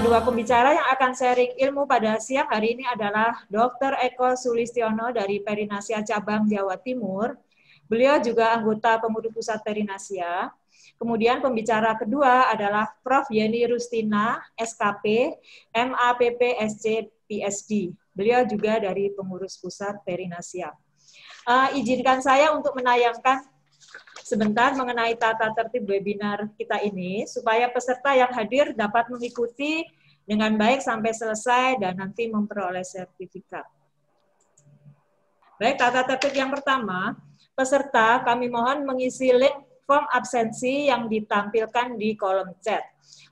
Kedua pembicara yang akan sharing ilmu pada siang hari ini adalah Dr. Eko Sulistiono dari Perinasia Cabang Jawa Timur. Beliau juga anggota Pengurus Pusat Perinasia. Kemudian pembicara kedua adalah Prof. Yeni Rustina, SKP, MAPP SC PSD. Beliau juga dari Pengurus Pusat Perinasia. Izinkan saya untuk menayangkan sebentar mengenai tata tertib webinar kita ini, supaya peserta yang hadir dapat mengikuti dengan baik sampai selesai dan nanti memperoleh sertifikat. Baik, tata tertib yang pertama, peserta kami mohon mengisi link form absensi yang ditampilkan di kolom chat.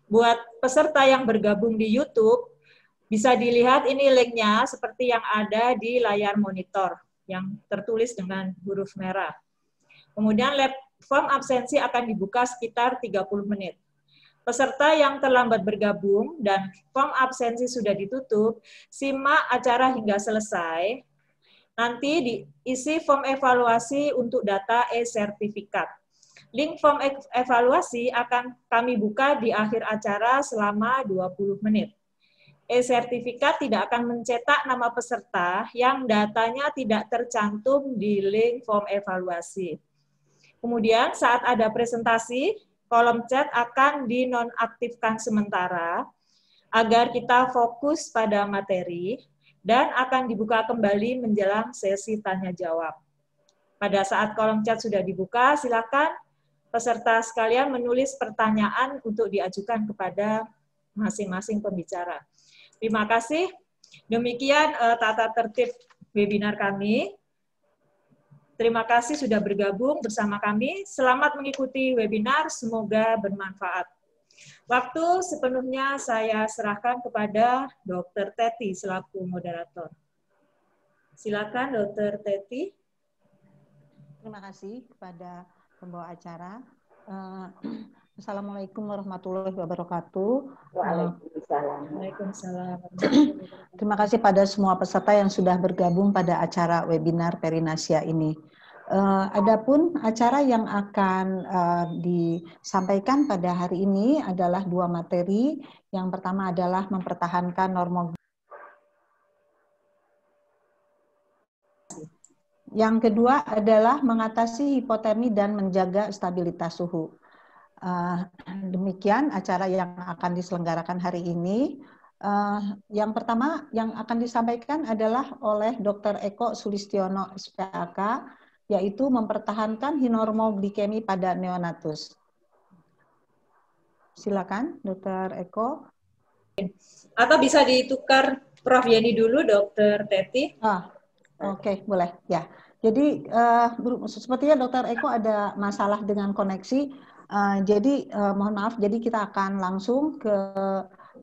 Buat peserta yang bergabung di YouTube, bisa dilihat ini linknya seperti yang ada di layar monitor, yang tertulis dengan huruf merah. Kemudian form absensi akan dibuka sekitar 30 menit. Peserta yang terlambat bergabung dan form absensi sudah ditutup, simak acara hingga selesai. Nanti diisi form evaluasi untuk data e-sertifikat. Link form evaluasi akan kami buka di akhir acara selama 20 menit. E-sertifikat tidak akan mencetak nama peserta yang datanya tidak tercantum di link form evaluasi. Kemudian saat ada presentasi, kolom chat akan dinonaktifkan sementara agar kita fokus pada materi dan akan dibuka kembali menjelang sesi tanya jawab. Pada saat kolom chat sudah dibuka, silakan peserta sekalian menulis pertanyaan untuk diajukan kepada masing-masing pembicara. Terima kasih. Demikian tata tertib webinar kami. Terima kasih sudah bergabung bersama kami. Selamat mengikuti webinar, semoga bermanfaat. Waktu sepenuhnya saya serahkan kepada Dr. Teti selaku moderator. Silakan Dr. Teti. Terima kasih kepada pembawa acara. Assalamualaikum warahmatullahi wabarakatuh. Waalaikumsalam. Terima kasih pada semua peserta yang sudah bergabung pada acara webinar Perinasia ini. Adapun acara yang akan disampaikan pada hari ini adalah dua materi. Yang pertama adalah mempertahankan norma. Yang kedua adalah mengatasi hipotermi dan menjaga stabilitas suhu. Demikian acara yang akan diselenggarakan hari ini. Yang pertama yang akan disampaikan adalah oleh Dr. Eko Sulistiono, SPAK, yaitu mempertahankan hinormoglikemi pada neonatus. Silakan, Dr. Eko. Atau bisa ditukar Prof. Yeni dulu, Dr. Teti. Oke, boleh. Ya. Jadi sepertinya Dr. Eko ada masalah dengan koneksi. Jadi mohon maaf. Jadi kita akan langsung ke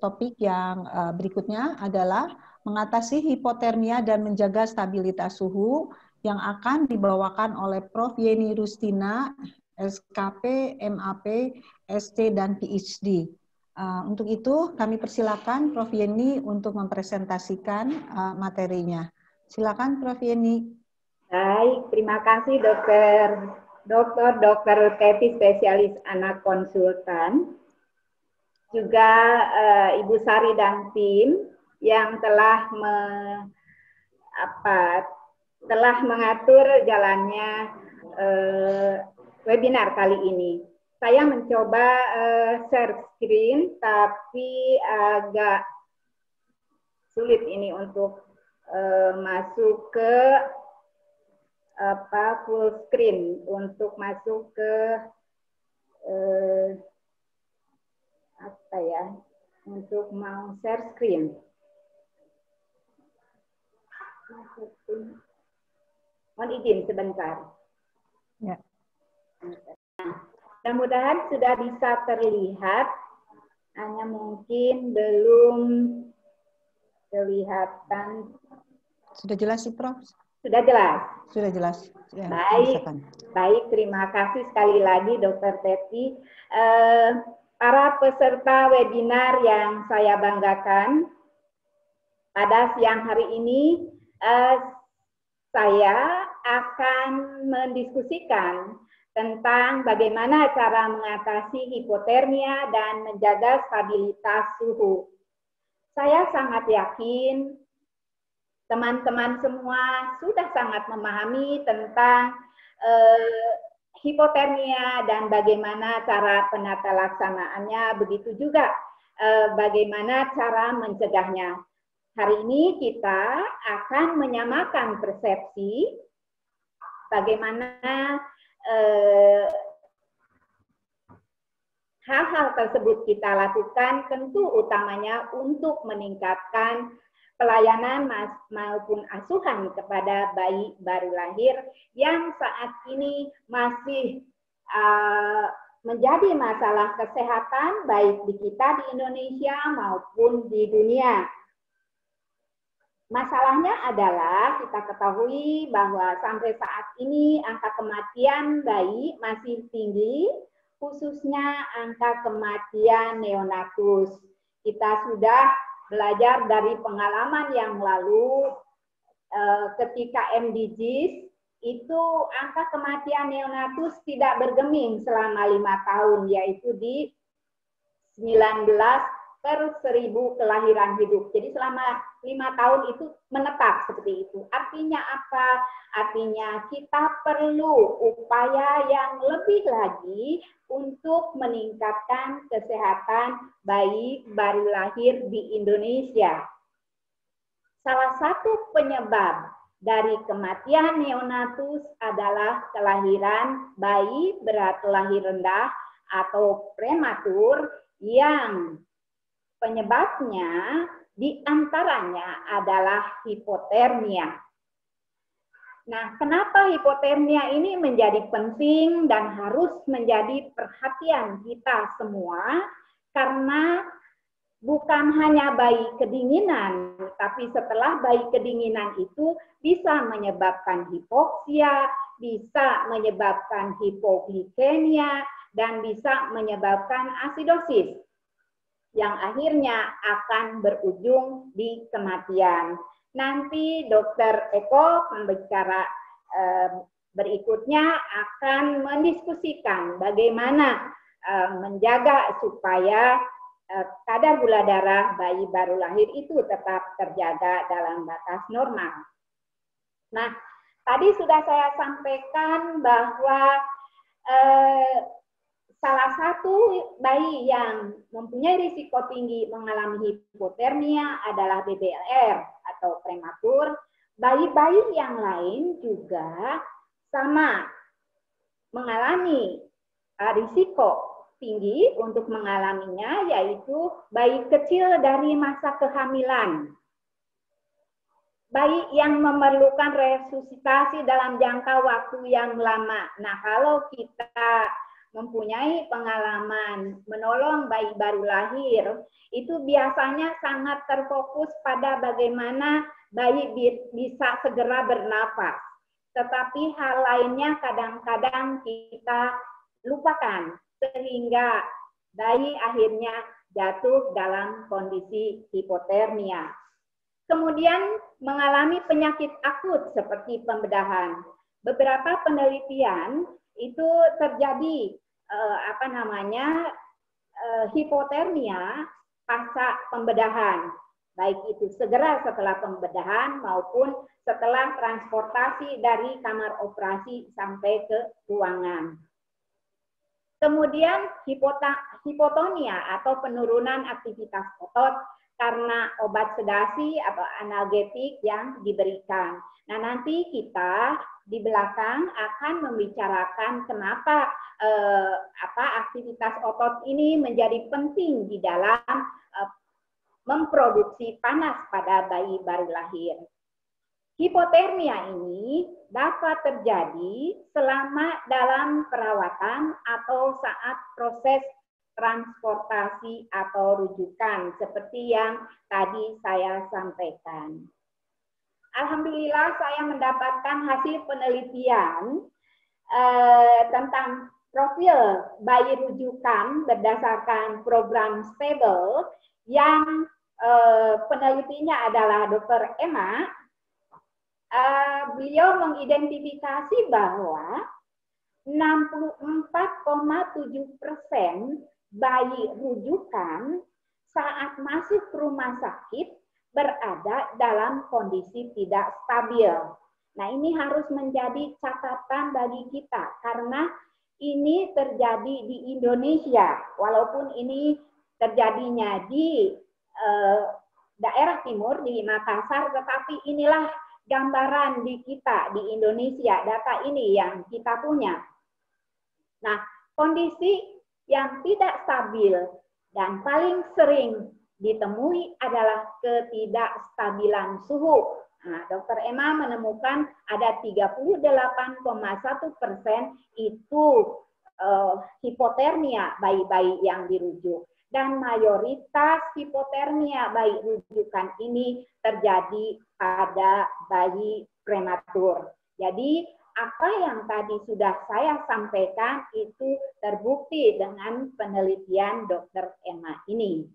topik yang berikutnya adalah mengatasi hipotermia dan menjaga stabilitas suhu yang akan dibawakan oleh Prof. Yeni Rustina, SKP, MAP, ST, dan PhD. Untuk itu kami persilakan Prof. Yeni untuk mempresentasikan materinya. Silakan Prof. Yeni. Baik, terima kasih Dr. Teti, spesialis anak konsultan. Juga Ibu Sari dan tim yang telah mengatur jalannya webinar kali ini. Saya mencoba share screen, tapi agak sulit ini untuk masuk ke full screen, untuk masuk ke untuk mau share screen. Mohon izin sebentar. Ya. Mudah-mudahan sudah bisa terlihat, hanya mungkin belum kelihatan. Sudah jelas sih, Prof? Sudah jelas? Sudah jelas. Ya, baik, terima kasih sekali lagi Dr. Teti. Para peserta webinar yang saya banggakan, pada siang hari ini saya akan mendiskusikan tentang bagaimana cara mengatasi hipotermia dan menjaga stabilitas suhu. Saya sangat yakin teman-teman semua sudah sangat memahami tentang hipotermia dan bagaimana cara penata laksanaannya, begitu juga bagaimana cara mencegahnya. Hari ini kita akan menyamakan persepsi bagaimana hal-hal tersebut kita lakukan, tentu utamanya untuk meningkatkan pelayanan maupun asuhan kepada bayi baru lahir yang saat ini masih menjadi masalah kesehatan baik di kita di Indonesia maupun di dunia. Masalahnya adalah kita ketahui bahwa sampai saat ini angka kematian bayi masih tinggi, khususnya angka kematian neonatus. Kita sudah belajar dari pengalaman yang lalu ketika MDGs itu angka kematian neonatus tidak bergeming selama 5 tahun, yaitu di 19/1000 kelahiran hidup. Jadi selama 5 tahun itu menetap seperti itu. Artinya apa? Artinya kita perlu upaya yang lebih lagi untuk meningkatkan kesehatan bayi baru lahir di Indonesia. Salah satu penyebab dari kematian neonatus adalah kelahiran bayi berat lahir rendah atau prematur yang penyebabnya diantaranya adalah hipotermia. Nah, kenapa hipotermia ini menjadi penting dan harus menjadi perhatian kita semua? Karena bukan hanya bayi kedinginan, tapi setelah bayi kedinginan itu bisa menyebabkan hipoksia, bisa menyebabkan hipoglikemia, dan bisa menyebabkan asidosis, yang akhirnya akan berujung di kematian. Nanti Dr. Eko pembicara berikutnya akan mendiskusikan bagaimana menjaga supaya kadar gula darah bayi baru lahir itu tetap terjaga dalam batas normal. Nah, tadi sudah saya sampaikan bahwa salah satu bayi yang mempunyai risiko tinggi mengalami hipotermia adalah BBLR atau prematur. Bayi-bayi yang lain juga sama mengalami risiko tinggi untuk mengalaminya, yaitu bayi kecil dari masa kehamilan. Bayi yang memerlukan resusitasi dalam jangka waktu yang lama. Nah, kalau kita mempunyai pengalaman menolong bayi baru lahir, itu biasanya sangat terfokus pada bagaimana bayi bisa segera bernafas. Tetapi hal lainnya kadang-kadang kita lupakan, sehingga bayi akhirnya jatuh dalam kondisi hipotermia. Kemudian mengalami penyakit akut seperti pembedahan. Beberapa penelitian itu terjadi hipotermia pasca pembedahan, baik itu segera setelah pembedahan maupun setelah transportasi dari kamar operasi sampai ke ruangan. Kemudian hipotonia atau penurunan aktivitas otot karena obat sedasi atau analgetik yang diberikan. Nah, nanti kita di belakang akan membicarakan kenapa aktivitas otot ini menjadi penting di dalam memproduksi panas pada bayi baru lahir. Hipotermia ini dapat terjadi selama dalam perawatan atau saat proses transportasi atau rujukan seperti yang tadi saya sampaikan. Alhamdulillah saya mendapatkan hasil penelitian tentang profil bayi rujukan berdasarkan program Stable yang penelitinya adalah Dr. Emma. Beliau mengidentifikasi bahwa 64,7% bayi rujukan saat saat masuk rumah sakit berada dalam kondisi tidak stabil. Nah, ini harus menjadi catatan bagi kita karena ini terjadi di Indonesia, walaupun ini terjadinya di daerah timur, di Makassar, tetapi inilah gambaran di kita, di Indonesia, data ini yang kita punya. Nah, kondisi yang tidak stabil dan paling sering ditemui adalah ketidakstabilan suhu. Nah, Dr. Emma menemukan ada 38,1% itu hipotermia bayi-bayi yang dirujuk. Dan mayoritas hipotermia bayi rujukan ini terjadi pada bayi prematur. Jadi, apa yang tadi sudah saya sampaikan itu terbukti dengan penelitian Dr. Emma ini.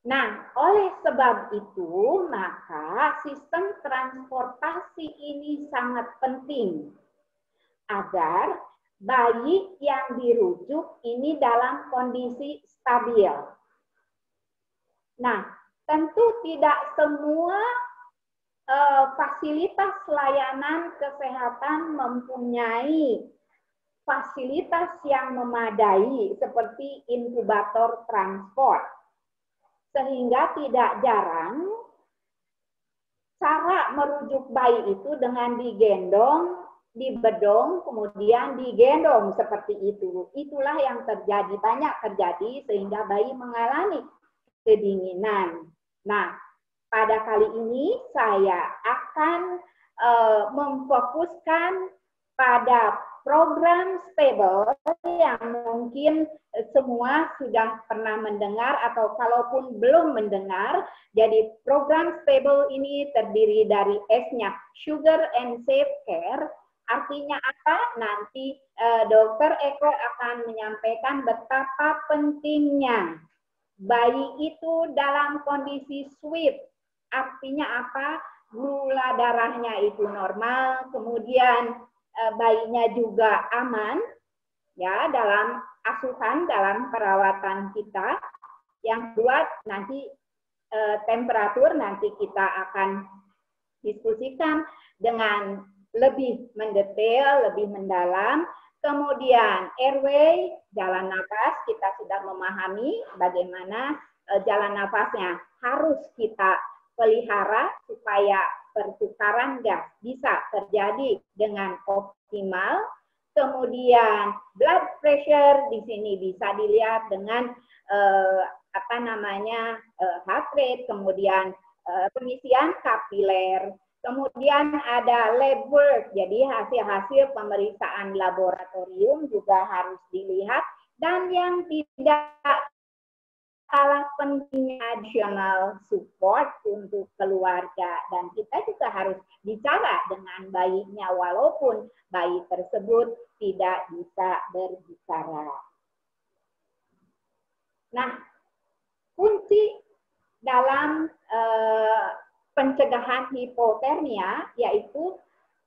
Nah, oleh sebab itu, maka sistem transportasi ini sangat penting agar bayi yang dirujuk ini dalam kondisi stabil. Nah, tentu tidak semua fasilitas layanan kesehatan mempunyai fasilitas yang memadai seperti inkubator transport. Sehingga tidak jarang cara merujuk bayi itu dengan digendong, dibedong, kemudian digendong seperti itu. Itulah yang terjadi, banyak terjadi sehingga bayi mengalami kedinginan. Nah, pada kali ini saya akan memfokuskan pada program stable yang mungkin semua sudah pernah mendengar atau kalaupun belum mendengar. Jadi program stable ini terdiri dari S-nya, Sugar and Safe Care. Artinya apa? Nanti Dr. Eko akan menyampaikan betapa pentingnya bayi itu dalam kondisi sweet. Artinya apa? Gula darahnya itu normal, kemudian bayinya juga aman ya dalam asuhan, dalam perawatan kita. Yang kedua nanti temperatur nanti kita akan diskusikan dengan lebih mendetail, lebih mendalam. Kemudian airway, jalan nafas, kita sudah memahami bagaimana jalan nafasnya harus kita pelihara supaya pertukaran gas bisa terjadi dengan optimal. Kemudian blood pressure di sini bisa dilihat dengan heart rate, kemudian pengisian kapiler. Kemudian ada lab work, jadi hasil-hasil pemeriksaan laboratorium juga harus dilihat. Dan yang tidak kalah pentingnya additional support untuk keluarga, dan kita juga harus bicara dengan bayinya walaupun bayi tersebut tidak bisa berbicara. Nah, kunci dalam pencegahan hipotermia yaitu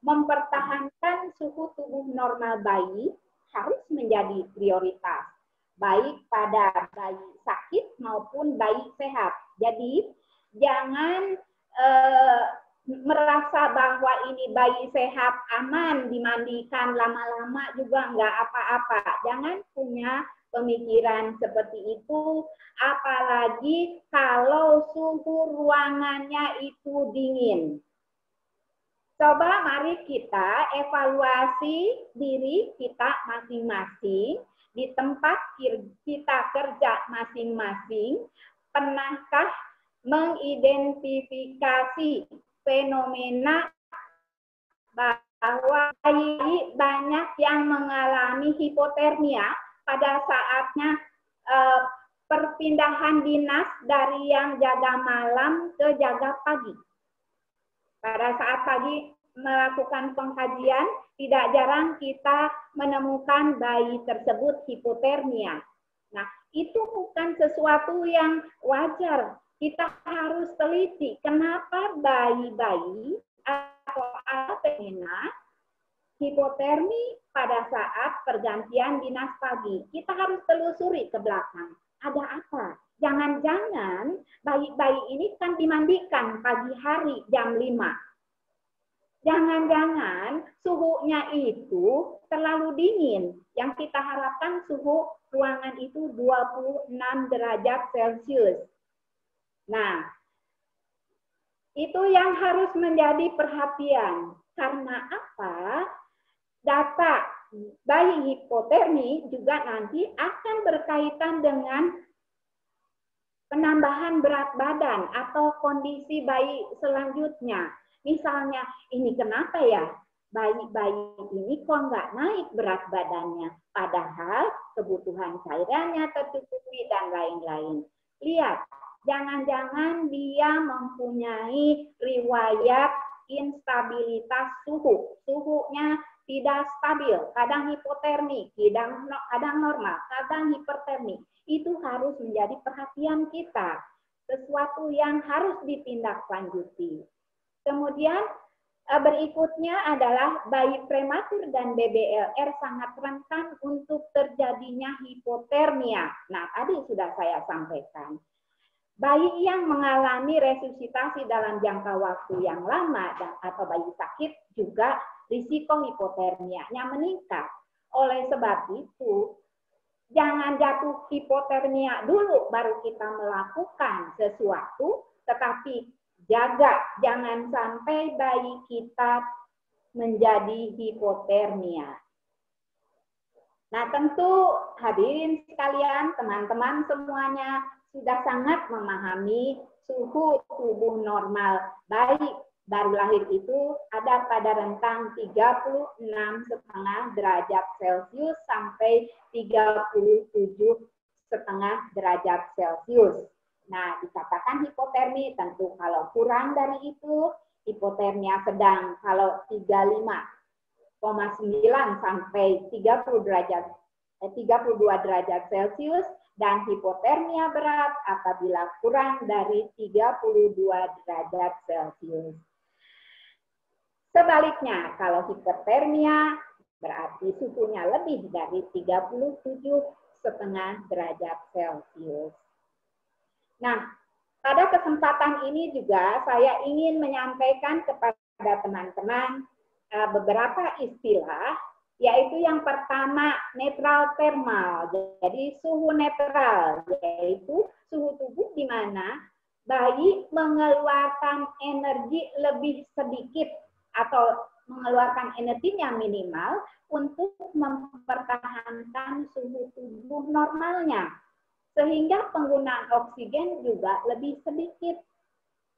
mempertahankan suhu tubuh normal bayi harus menjadi prioritas, baik pada bayi sakit maupun bayi sehat. Jadi jangan merasa bahwa ini bayi sehat aman dimandikan lama-lama juga enggak apa-apa. Jangan punya pemikiran seperti itu, apalagi kalau suhu ruangannya itu dingin. Coba mari kita evaluasi diri kita masing-masing. Di tempat kita kerja masing-masing, pernahkah mengidentifikasi fenomena bahwa bayi banyak yang mengalami hipotermia pada saatnya perpindahan dinas dari yang jaga malam ke jaga pagi? Pada saat pagi melakukan pengkajian, tidak jarang kita menemukan bayi tersebut hipotermia. Nah, itu bukan sesuatu yang wajar. Kita harus teliti kenapa bayi-bayi atau anak hipotermi pada saat pergantian dinas pagi. Kita harus telusuri ke belakang. Ada apa? Jangan-jangan bayi-bayi ini kan dimandikan pagi hari jam 5. Jangan-jangan suhunya itu terlalu dingin. Yang kita harapkan suhu ruangan itu 26 derajat Celcius. Nah, itu yang harus menjadi perhatian. Karena apa? Data bayi hipotermi juga nanti akan berkaitan dengan penambahan berat badan atau kondisi bayi selanjutnya. Misalnya, ini kenapa ya bayi-bayi ini kok nggak naik berat badannya? Padahal kebutuhan cairannya tercukupi dan lain-lain. Lihat, jangan-jangan dia mempunyai riwayat instabilitas suhu. Suhunya tidak stabil, kadang hipotermi, kadang normal, kadang hipertermi. Itu harus menjadi perhatian kita. Sesuatu yang harus ditindaklanjuti. Kemudian berikutnya adalah bayi prematur dan BBLR sangat rentan untuk terjadinya hipotermia. Nah, tadi sudah saya sampaikan. Bayi yang mengalami resusitasi dalam jangka waktu yang lama atau bayi sakit juga risiko hipotermianya meningkat. Oleh sebab itu, jangan jatuh hipotermia dulu baru kita melakukan sesuatu, tetapi jaga jangan sampai bayi kita menjadi hipotermia. Nah, tentu hadirin sekalian, teman-teman semuanya sudah sangat memahami suhu tubuh normal bayi baru lahir itu ada pada rentang 36,5 derajat Celcius sampai 37,5 derajat Celcius. Nah, dikatakan hipotermi, tentu kalau kurang dari itu, hipotermia sedang kalau 35,9 sampai 32 derajat Celcius, dan hipotermia berat apabila kurang dari 32 derajat Celcius. Sebaliknya, kalau hipertermia berarti suhunya lebih dari 37,5 derajat Celcius. Nah, pada kesempatan ini juga saya ingin menyampaikan kepada teman-teman beberapa istilah, yaitu yang pertama netral thermal. Jadi suhu netral, yaitu suhu tubuh di mana bayi mengeluarkan energi lebih sedikit atau mengeluarkan energinya minimal untuk mempertahankan suhu tubuh normalnya. Sehingga penggunaan oksigen juga lebih sedikit.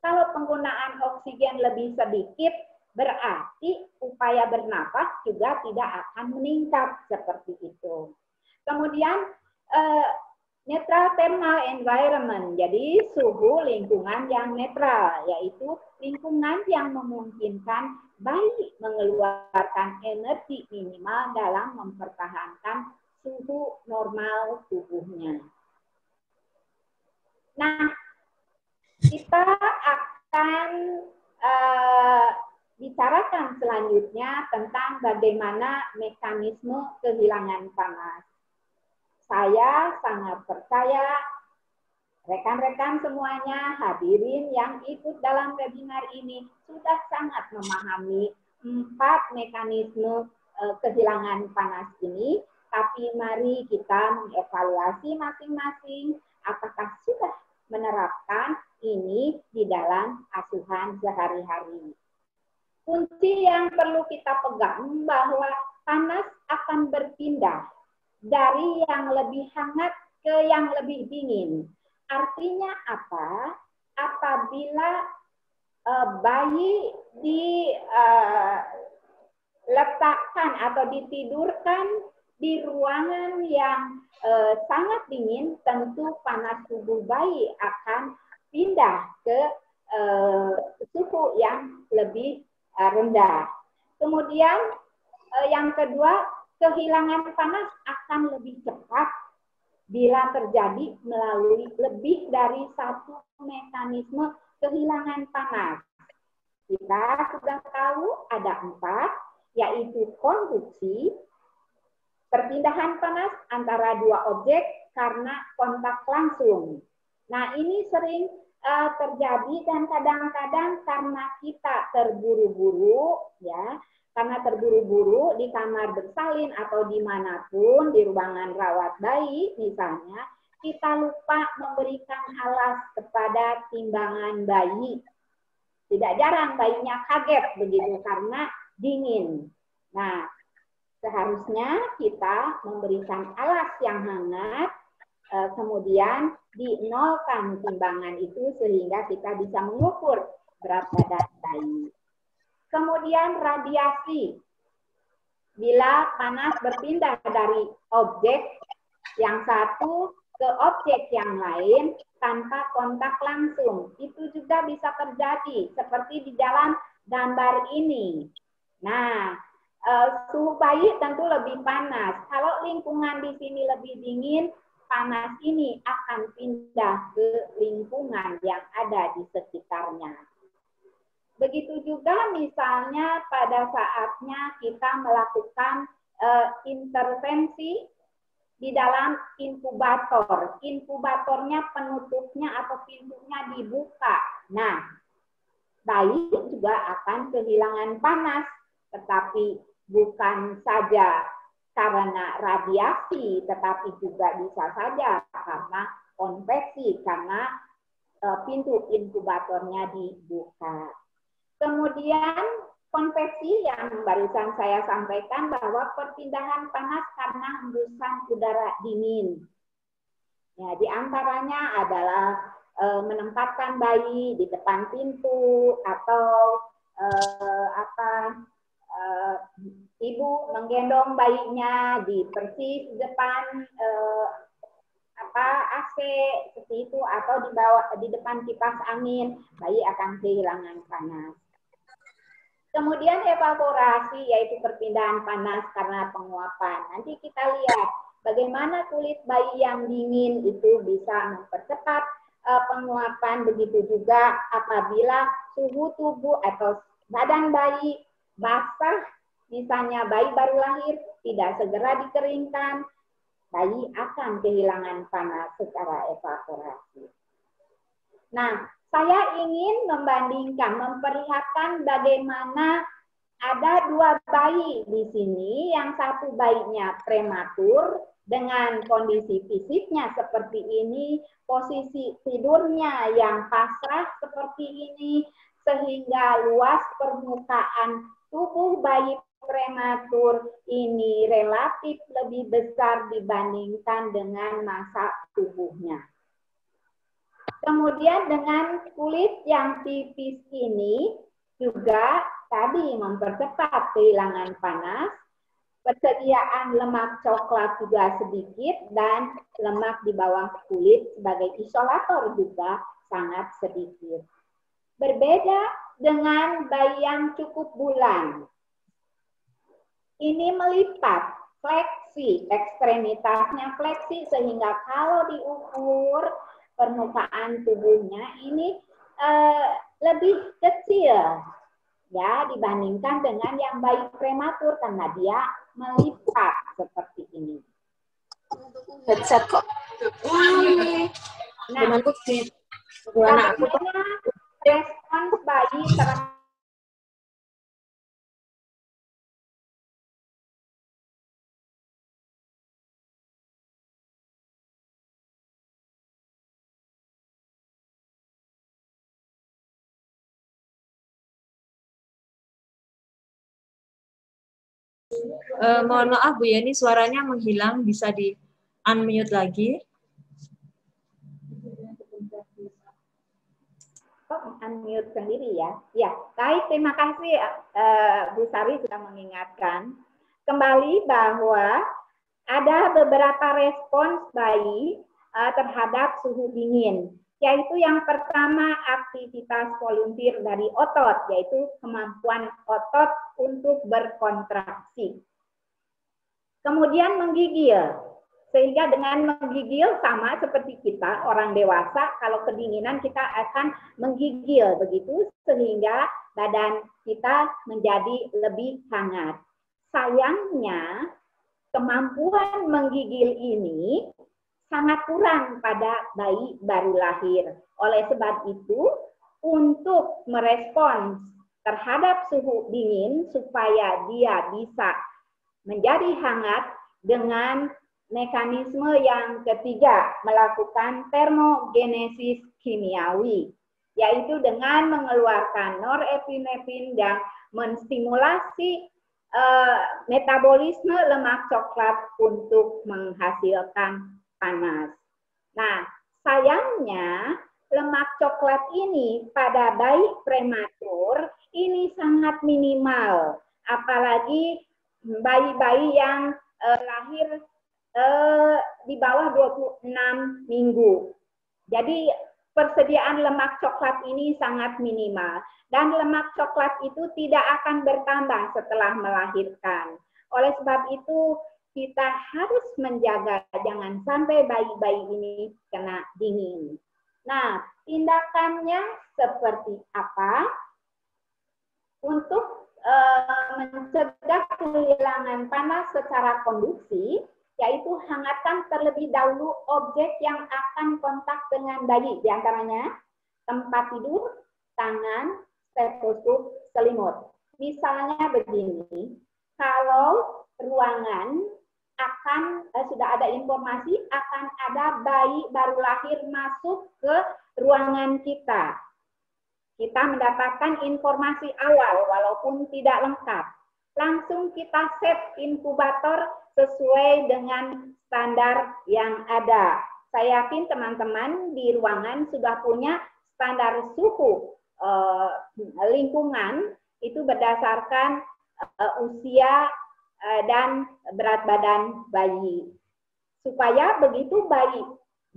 Kalau penggunaan oksigen lebih sedikit, berarti upaya bernapas juga tidak akan meningkat seperti itu. Kemudian netral thermal environment, jadi suhu lingkungan yang netral, yaitu lingkungan yang memungkinkan bayi mengeluarkan energi minimal dalam mempertahankan suhu normal tubuhnya. Nah, kita akan bicarakan selanjutnya tentang bagaimana mekanisme kehilangan panas. Saya sangat percaya rekan-rekan semuanya, hadirin yang ikut dalam webinar ini sudah sangat memahami 4 mekanisme kehilangan panas ini, tapi mari kita mengevaluasi masing-masing apakah sudah menerapkan ini di dalam asuhan sehari-hari. Kunci yang perlu kita pegang bahwa panas akan berpindah dari yang lebih hangat ke yang lebih dingin. Artinya apa? Apabila bayi diletakkan atau ditidurkan di ruangan yang sangat dingin, tentu panas tubuh bayi akan pindah ke suhu yang lebih rendah. Kemudian yang kedua, kehilangan panas akan lebih cepat bila terjadi melalui lebih dari satu mekanisme kehilangan panas. Kita sudah tahu ada 4, yaitu konduksi, perpindahan panas antara 2 objek karena kontak langsung. Nah, ini sering terjadi dan kadang-kadang karena kita terburu-buru, ya, karena terburu-buru di kamar bersalin atau dimanapun, di ruangan rawat bayi misalnya, kita lupa memberikan alas kepada timbangan bayi. Tidak jarang bayinya kaget begitu karena dingin. Nah, seharusnya kita memberikan alas yang hangat, kemudian dinolkan timbangan itu sehingga kita bisa mengukur berat badan bayi. Kemudian radiasi. Bila panas berpindah dari objek yang satu ke objek yang lain tanpa kontak langsung, itu juga bisa terjadi seperti di dalam gambar ini. Nah, suhu bayi tentu lebih panas. Kalau lingkungan di sini lebih dingin, panas ini akan pindah ke lingkungan yang ada di sekitarnya. Begitu juga misalnya pada saatnya kita melakukan intervensi di dalam inkubator. Inkubatornya penutupnya atau pintunya dibuka. Nah, bayi juga akan kehilangan panas, tetapi bukan saja karena radiasi, tetapi juga bisa saja karena konveksi, karena pintu inkubatornya dibuka. Kemudian konveksi yang barusan saya sampaikan bahwa perpindahan panas karena hembusan udara dingin. Ya, di antaranya adalah menempatkan bayi di depan pintu atau ibu menggendong bayinya di persis depan AC seperti itu atau di depan kipas angin, bayi akan kehilangan panas. Kemudian evaporasi, yaitu perpindahan panas karena penguapan. Nanti kita lihat bagaimana kulit bayi yang dingin itu bisa mempercepat penguapan, begitu juga apabila suhu tubuh atau badan bayi basah, misalnya bayi baru lahir, tidak segera dikeringkan, bayi akan kehilangan panas secara evaporasi. Nah, saya ingin membandingkan, memperlihatkan bagaimana ada dua bayi di sini, yang satu bayinya prematur dengan kondisi fisiknya seperti ini, posisi tidurnya yang pasrah seperti ini, sehingga luas permukaan tubuh bayi prematur ini relatif lebih besar dibandingkan dengan masa tubuhnya. Kemudian dengan kulit yang tipis ini juga tadi mempercepat kehilangan panas, persediaan lemak coklat juga sedikit, dan lemak di bawah kulit sebagai isolator juga sangat sedikit. Berbeda dengan bayi yang cukup bulan. Ini melipat, fleksi, ekstremitasnya fleksi sehingga kalau diukur permukaan tubuhnya ini lebih kecil ya dibandingkan dengan yang bayi prematur karena dia melipat seperti ini. Headset kok. Nah, bagaimana respons bayi terhadap mohon maaf Bu Yeni, suaranya menghilang, bisa di unmute lagi. Unmute sendiri ya. Ya, baik, terima kasih Bu Sari sudah mengingatkan. Kembali bahwa ada beberapa respons bayi terhadap suhu dingin. Yaitu yang pertama aktivitas volunteer dari otot, yaitu kemampuan otot untuk berkontraksi. Kemudian menggigil, sehingga dengan menggigil sama seperti kita orang dewasa, kalau kedinginan kita akan menggigil begitu sehingga badan kita menjadi lebih hangat. Sayangnya kemampuan menggigil ini sangat kurang pada bayi baru lahir. Oleh sebab itu, untuk merespons terhadap suhu dingin supaya dia bisa menjadi hangat dengan mekanisme yang ketiga, melakukan termogenesis kimiawi, yaitu dengan mengeluarkan norepinefrin dan menstimulasi metabolisme lemak coklat untuk menghasilkan panas. Nah, sayangnya lemak coklat ini pada bayi prematur ini sangat minimal, apalagi bayi-bayi yang lahir di bawah 26 minggu. Jadi persediaan lemak coklat ini sangat minimal. Dan lemak coklat itu tidak akan bertambah setelah melahirkan. Oleh sebab itu, kita harus menjaga jangan sampai bayi-bayi ini kena dingin. Nah, tindakannya seperti apa? Untuk mencegah kehilangan panas secara konduksi, yaitu hangatkan terlebih dahulu objek yang akan kontak dengan bayi, diantaranya tempat tidur, tangan, stetoskop, selimut. Misalnya begini, kalau ruangan akan sudah ada informasi akan ada bayi baru lahir masuk ke ruangan kita. Kita mendapatkan informasi awal walaupun tidak lengkap. Langsung kita set inkubator sesuai dengan standar yang ada. Saya yakin teman-teman di ruangan sudah punya standar suhu lingkungan itu berdasarkan usia dan berat badan bayi. Supaya begitu bayi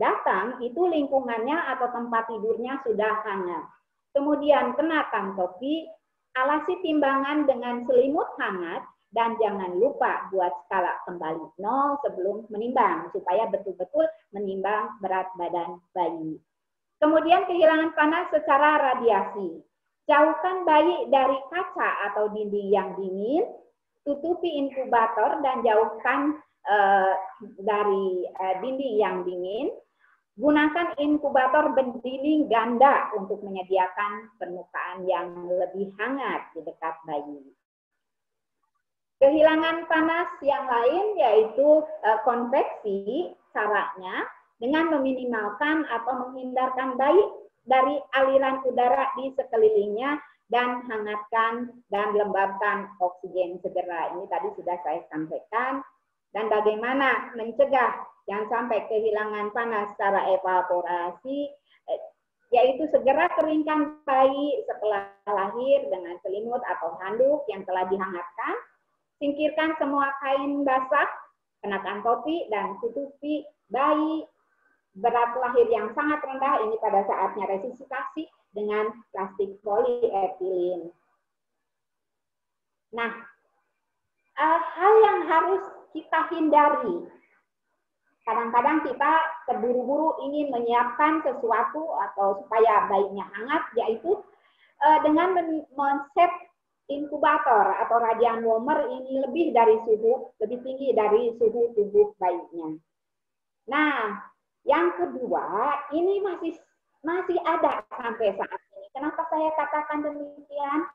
datang, itu lingkungannya atau tempat tidurnya sudah hangat. Kemudian kenakan topi, alasi timbangan dengan selimut hangat, dan jangan lupa buat skala kembali 0 sebelum menimbang, supaya betul-betul menimbang berat badan bayi. Kemudian kehilangan panas secara radiasi. Jauhkan bayi dari kaca atau dinding yang dingin, tutupi inkubator dan jauhkan dari dinding yang dingin. Gunakan inkubator berdinding ganda untuk menyediakan permukaan yang lebih hangat di dekat bayi. Kehilangan panas yang lain yaitu konveksi, caranya dengan meminimalkan atau menghindarkan bayi dari aliran udara di sekelilingnya dan hangatkan dan lembabkan oksigen segera. Ini tadi sudah saya sampaikan. Dan bagaimana mencegah jangan sampai kehilangan panas secara evaporasi, yaitu segera keringkan bayi setelah lahir dengan selimut atau handuk yang telah dihangatkan. Singkirkan semua kain basah, kenakan topi dan tutupi bayi berat lahir yang sangat rendah ini pada saatnya resusitasi dengan plastik polietilen. Nah, hal yang harus kita hindari, kadang-kadang kita terburu-buru ingin menyiapkan sesuatu atau supaya bayinya hangat, yaitu dengan men-set inkubator atau radian warmer ini lebih tinggi dari suhu tubuh bayinya. Nah, yang kedua, ini masih ada sampai saat ini. Kenapa saya katakan demikian?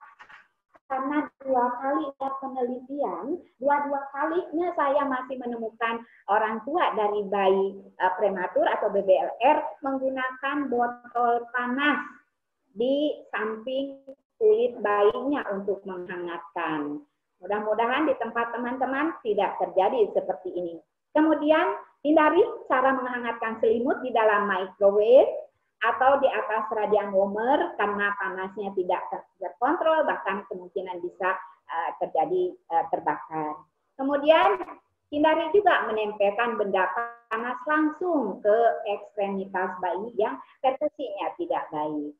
Karena 2 kali penelitian, dua kalinya saya masih menemukan orang tua dari bayi prematur atau BBLR menggunakan botol panas di samping kulit bayinya untuk menghangatkan. Mudah-mudahan di tempat teman-teman tidak terjadi seperti ini. Kemudian, hindari cara menghangatkan selimut di dalam microwave atau di atas radian warmer karena panasnya tidak terkontrol, bahkan kemungkinan bisa terjadi terbakar. Kemudian, hindari juga menempelkan benda panas langsung ke ekstremitas bayi yang perfusinya tidak baik.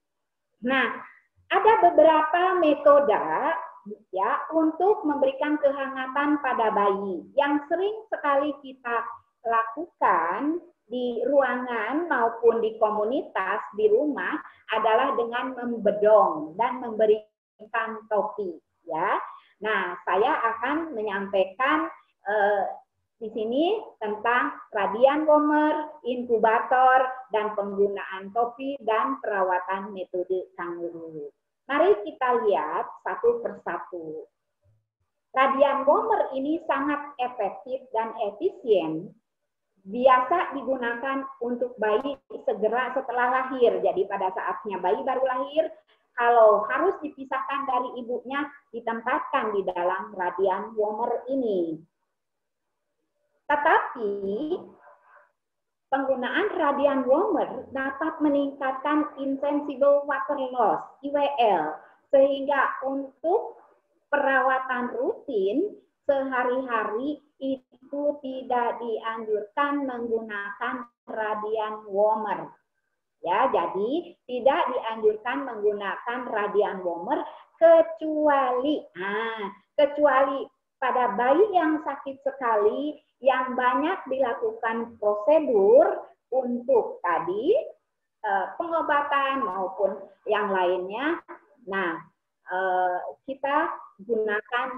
Nah, ada beberapa metode ya untuk memberikan kehangatan pada bayi yang sering sekali kita lakukan di ruangan maupun di komunitas di rumah adalah dengan membedong dan memberikan topi ya. Nah, saya akan menyampaikan Di sini tentang radian Wormer, inkubator, dan penggunaan topi dan perawatan metode kanguru. Mari kita lihat satu persatu. Radian Wormer ini sangat efektif dan efisien. Biasa digunakan untuk bayi segera setelah lahir. Jadi pada saatnya bayi baru lahir, kalau harus dipisahkan dari ibunya, ditempatkan di dalam radian Wormer ini. Tetapi penggunaan radian Wormer dapat meningkatkan insensible water loss (IWL), sehingga untuk perawatan rutin sehari-hari itu tidak dianjurkan menggunakan radian Wormer. Ya, jadi tidak dianjurkan menggunakan radian Wormer kecuali pada bayi yang sakit sekali, yang banyak dilakukan prosedur untuk tadi pengobatan maupun yang lainnya. Nah, kita gunakan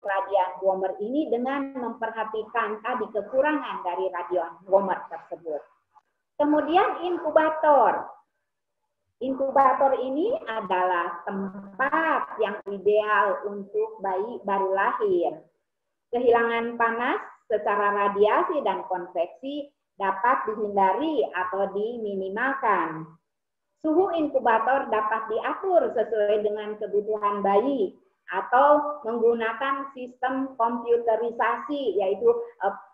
radian Wormer ini dengan memperhatikan tadi kekurangan dari radian Wormer tersebut. Kemudian inkubator. Inkubator ini adalah tempat yang ideal untuk bayi baru lahir. Kehilangan panas secara radiasi dan konveksi dapat dihindari atau diminimalkan. Suhu inkubator dapat diatur sesuai dengan kebutuhan bayi atau menggunakan sistem komputerisasi, yaitu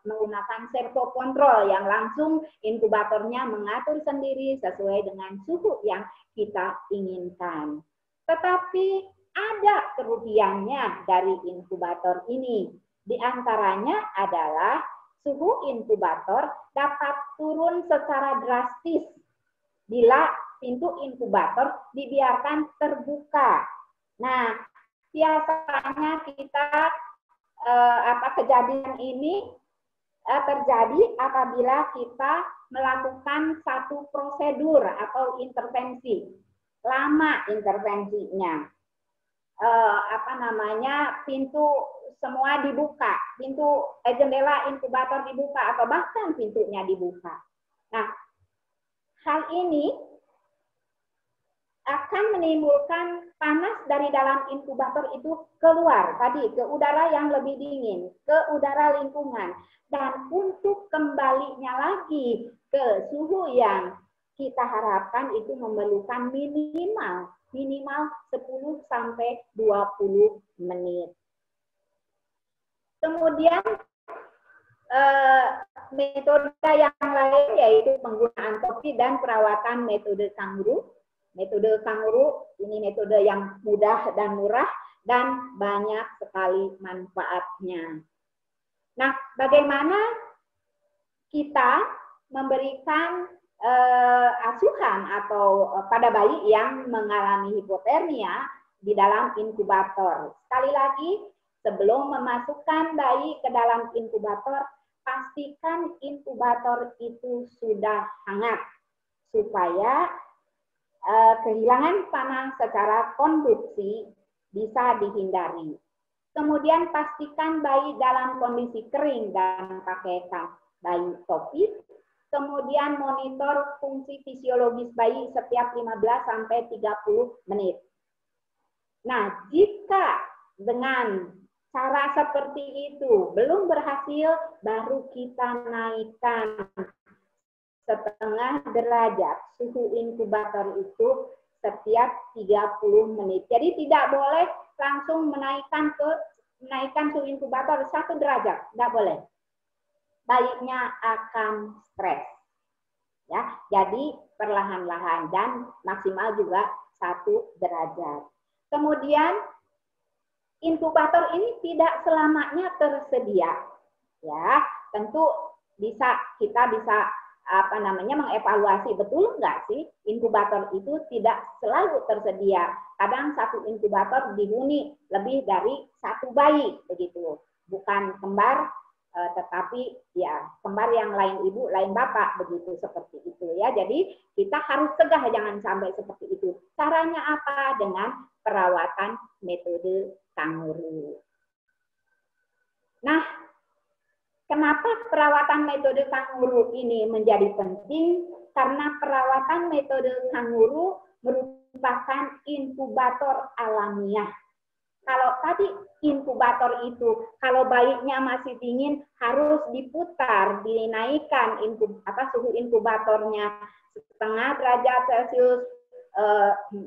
menggunakan servo kontrol yang langsung inkubatornya mengatur sendiri sesuai dengan suhu yang kita inginkan. Tetapi ada kerugiannya dari inkubator ini. Di antaranya adalah suhu inkubator dapat turun secara drastis bila pintu inkubator dibiarkan terbuka. Nah, biasanya kejadian ini terjadi apabila kita melakukan satu prosedur atau intervensi. Lama intervensinya. Pintu semua dibuka, jendela inkubator dibuka atau bahkan pintunya dibuka. Nah, hal ini akan menimbulkan panas dari dalam inkubator itu keluar tadi ke udara yang lebih dingin, ke udara lingkungan, dan untuk kembalinya lagi ke suhu yang kita harapkan itu memerlukan minimal 10 sampai 20 menit. Kemudian metode yang lain yaitu penggunaan topi dan perawatan metode kanguru. Metode kanguru ini metode yang mudah dan murah dan banyak sekali manfaatnya. Nah, bagaimana kita memberikan asuhan atau pada bayi yang mengalami hipotermia di dalam inkubator? Sekali lagi, sebelum memasukkan bayi ke dalam inkubator, pastikan inkubator itu sudah hangat supaya kehilangan panas secara konduksi bisa dihindari. Kemudian pastikan bayi dalam kondisi kering dan pakaikan bayi topi. Kemudian monitor fungsi fisiologis bayi setiap 15 sampai 30 menit. Nah, jika dengan cara seperti itu belum berhasil, baru kita naikkan setengah derajat suhu inkubator itu setiap 30 menit. Jadi tidak boleh langsung menaikkan suhu inkubator 1 derajat, tidak boleh. Bayinya akan stres. Ya, jadi perlahan-lahan dan maksimal juga 1 derajat. Kemudian inkubator ini tidak selamanya tersedia. Ya, tentu kita bisa mengevaluasi betul nggak sih inkubator itu tidak selalu tersedia. Kadang satu inkubator dihuni lebih dari 1 bayi begitu. Bukan kembar, tetapi ya kembar yang lain ibu, lain bapak begitu, seperti itu ya. Jadi kita harus cegah jangan sampai seperti itu. Caranya apa? Dengan perawatan metode kanguru. Nah, Kenapa perawatan metode kanguru ini menjadi penting? Karena perawatan metode kanguru merupakan inkubator alamiah. Kalau tadi inkubator itu, kalau bayinya masih dingin harus diputar, dinaikkan suhu inkubatornya setengah derajat Celcius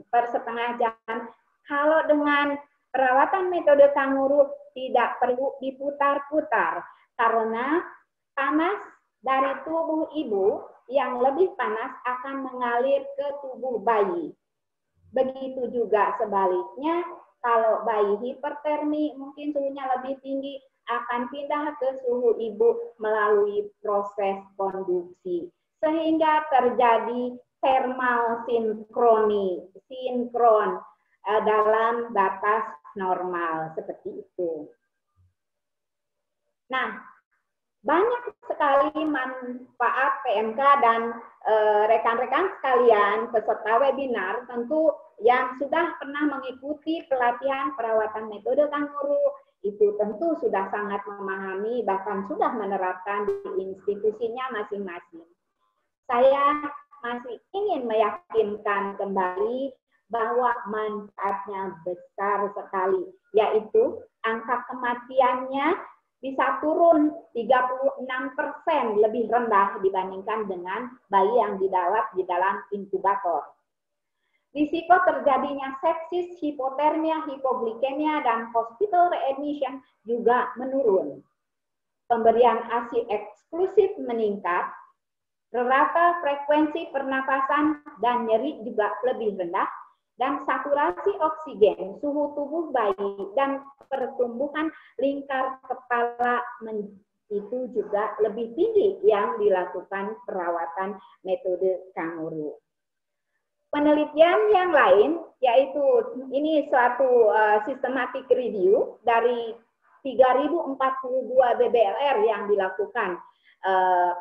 per setengah jam. Kalau dengan perawatan metode kanguru tidak perlu diputar-putar karena panas dari tubuh ibu yang lebih panas akan mengalir ke tubuh bayi. Begitu juga sebaliknya, kalau bayi hipertermi mungkin suhunya lebih tinggi akan pindah ke suhu ibu melalui proses konduksi. Sehingga terjadi thermal sinkron dalam batas normal seperti itu. Nah, banyak sekali manfaat PMK dan rekan-rekan sekalian peserta webinar tentu yang sudah pernah mengikuti pelatihan perawatan metode kanguru itu tentu sudah sangat memahami bahkan sudah menerapkan di institusinya masing-masing. Saya masih ingin meyakinkan kembali bahwa manfaatnya besar sekali, yaitu angka kematiannya bisa turun 36% lebih rendah dibandingkan dengan bayi yang dirawat di dalam inkubator. Risiko terjadinya sepsis, hipotermia, hipoglikemia, dan hospital readmission juga menurun. Pemberian ASI eksklusif meningkat, rata frekuensi pernapasan dan nyeri juga lebih rendah, dan saturasi oksigen, suhu tubuh bayi, dan pertumbuhan lingkar kepala itu juga lebih tinggi yang dilakukan perawatan metode kanguru. Penelitian yang lain, yaitu ini suatu systematic review dari 3042 BBLR yang dilakukan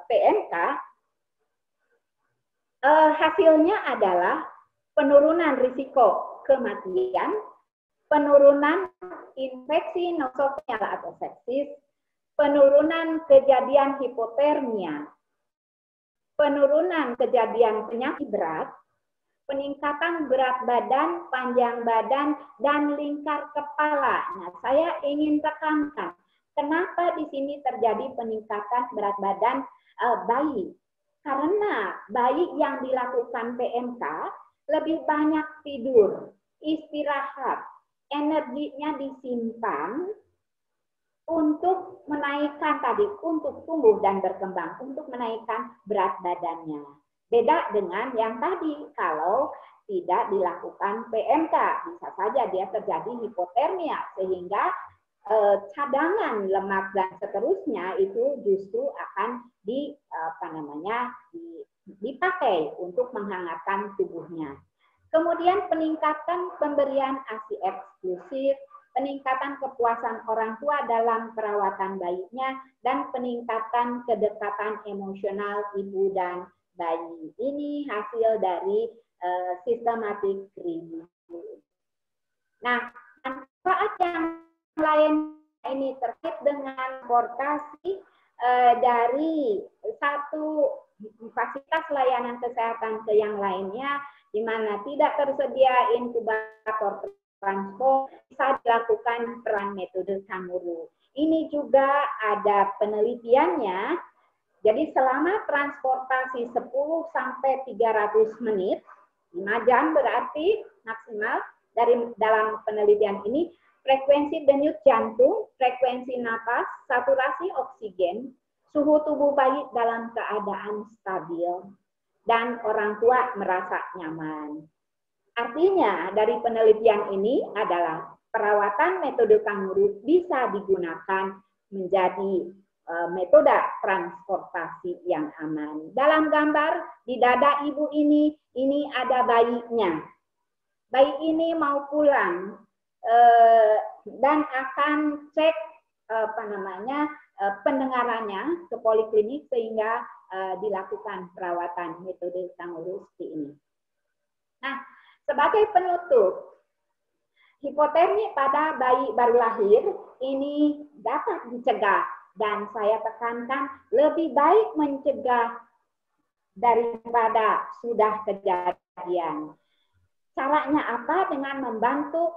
PMK, hasilnya adalah penurunan risiko kematian, penurunan infeksi nosocomial atau sepsis, penurunan kejadian hipotermia, penurunan kejadian penyakit berat, peningkatan berat badan, panjang badan, dan lingkar kepala. Nah, saya ingin tekankan, kenapa di sini terjadi peningkatan berat badan bayi? Karena bayi yang dilakukan PMK lebih banyak tidur, istirahat, energinya disimpan untuk menaikkan tadi, untuk tumbuh dan berkembang, untuk menaikkan berat badannya. Beda dengan yang tadi, kalau tidak dilakukan PMK, bisa saja dia terjadi hipotermia, sehingga cadangan lemak dan seterusnya itu justru akan dipakai untuk menghangatkan tubuhnya. Kemudian peningkatan pemberian ASI eksklusif, peningkatan kepuasan orang tua dalam perawatan bayinya, dan peningkatan kedekatan emosional ibu dan bayi. Ini hasil dari systematic review. Nah, manfaat yang lain ini terkait dengan transportasi dari satu fasilitas layanan kesehatan ke yang lainnya, di mana tidak tersedia inkubator transport, bisa dilakukan peran metode kanguru. Ini juga ada penelitiannya. Jadi selama transportasi 10 sampai 300 menit, 5 jam berarti maksimal dalam penelitian ini, frekuensi denyut jantung, frekuensi napas, saturasi oksigen, suhu tubuh bayi dalam keadaan stabil, dan orang tua merasa nyaman. Artinya dari penelitian ini adalah perawatan metode kanguru bisa digunakan menjadi metode transportasi yang aman. Dalam gambar di dada ibu ini ada bayinya. Bayi ini mau pulang dan akan cek pendengarannya ke poliklinik sehingga dilakukan perawatan metode kanguru seperti ini. Nah, sebagai penutup, hipotermi pada bayi baru lahir ini dapat dicegah Dan saya tekankan lebih baik mencegah daripada sudah kejadian. Caranya apa? Dengan membantu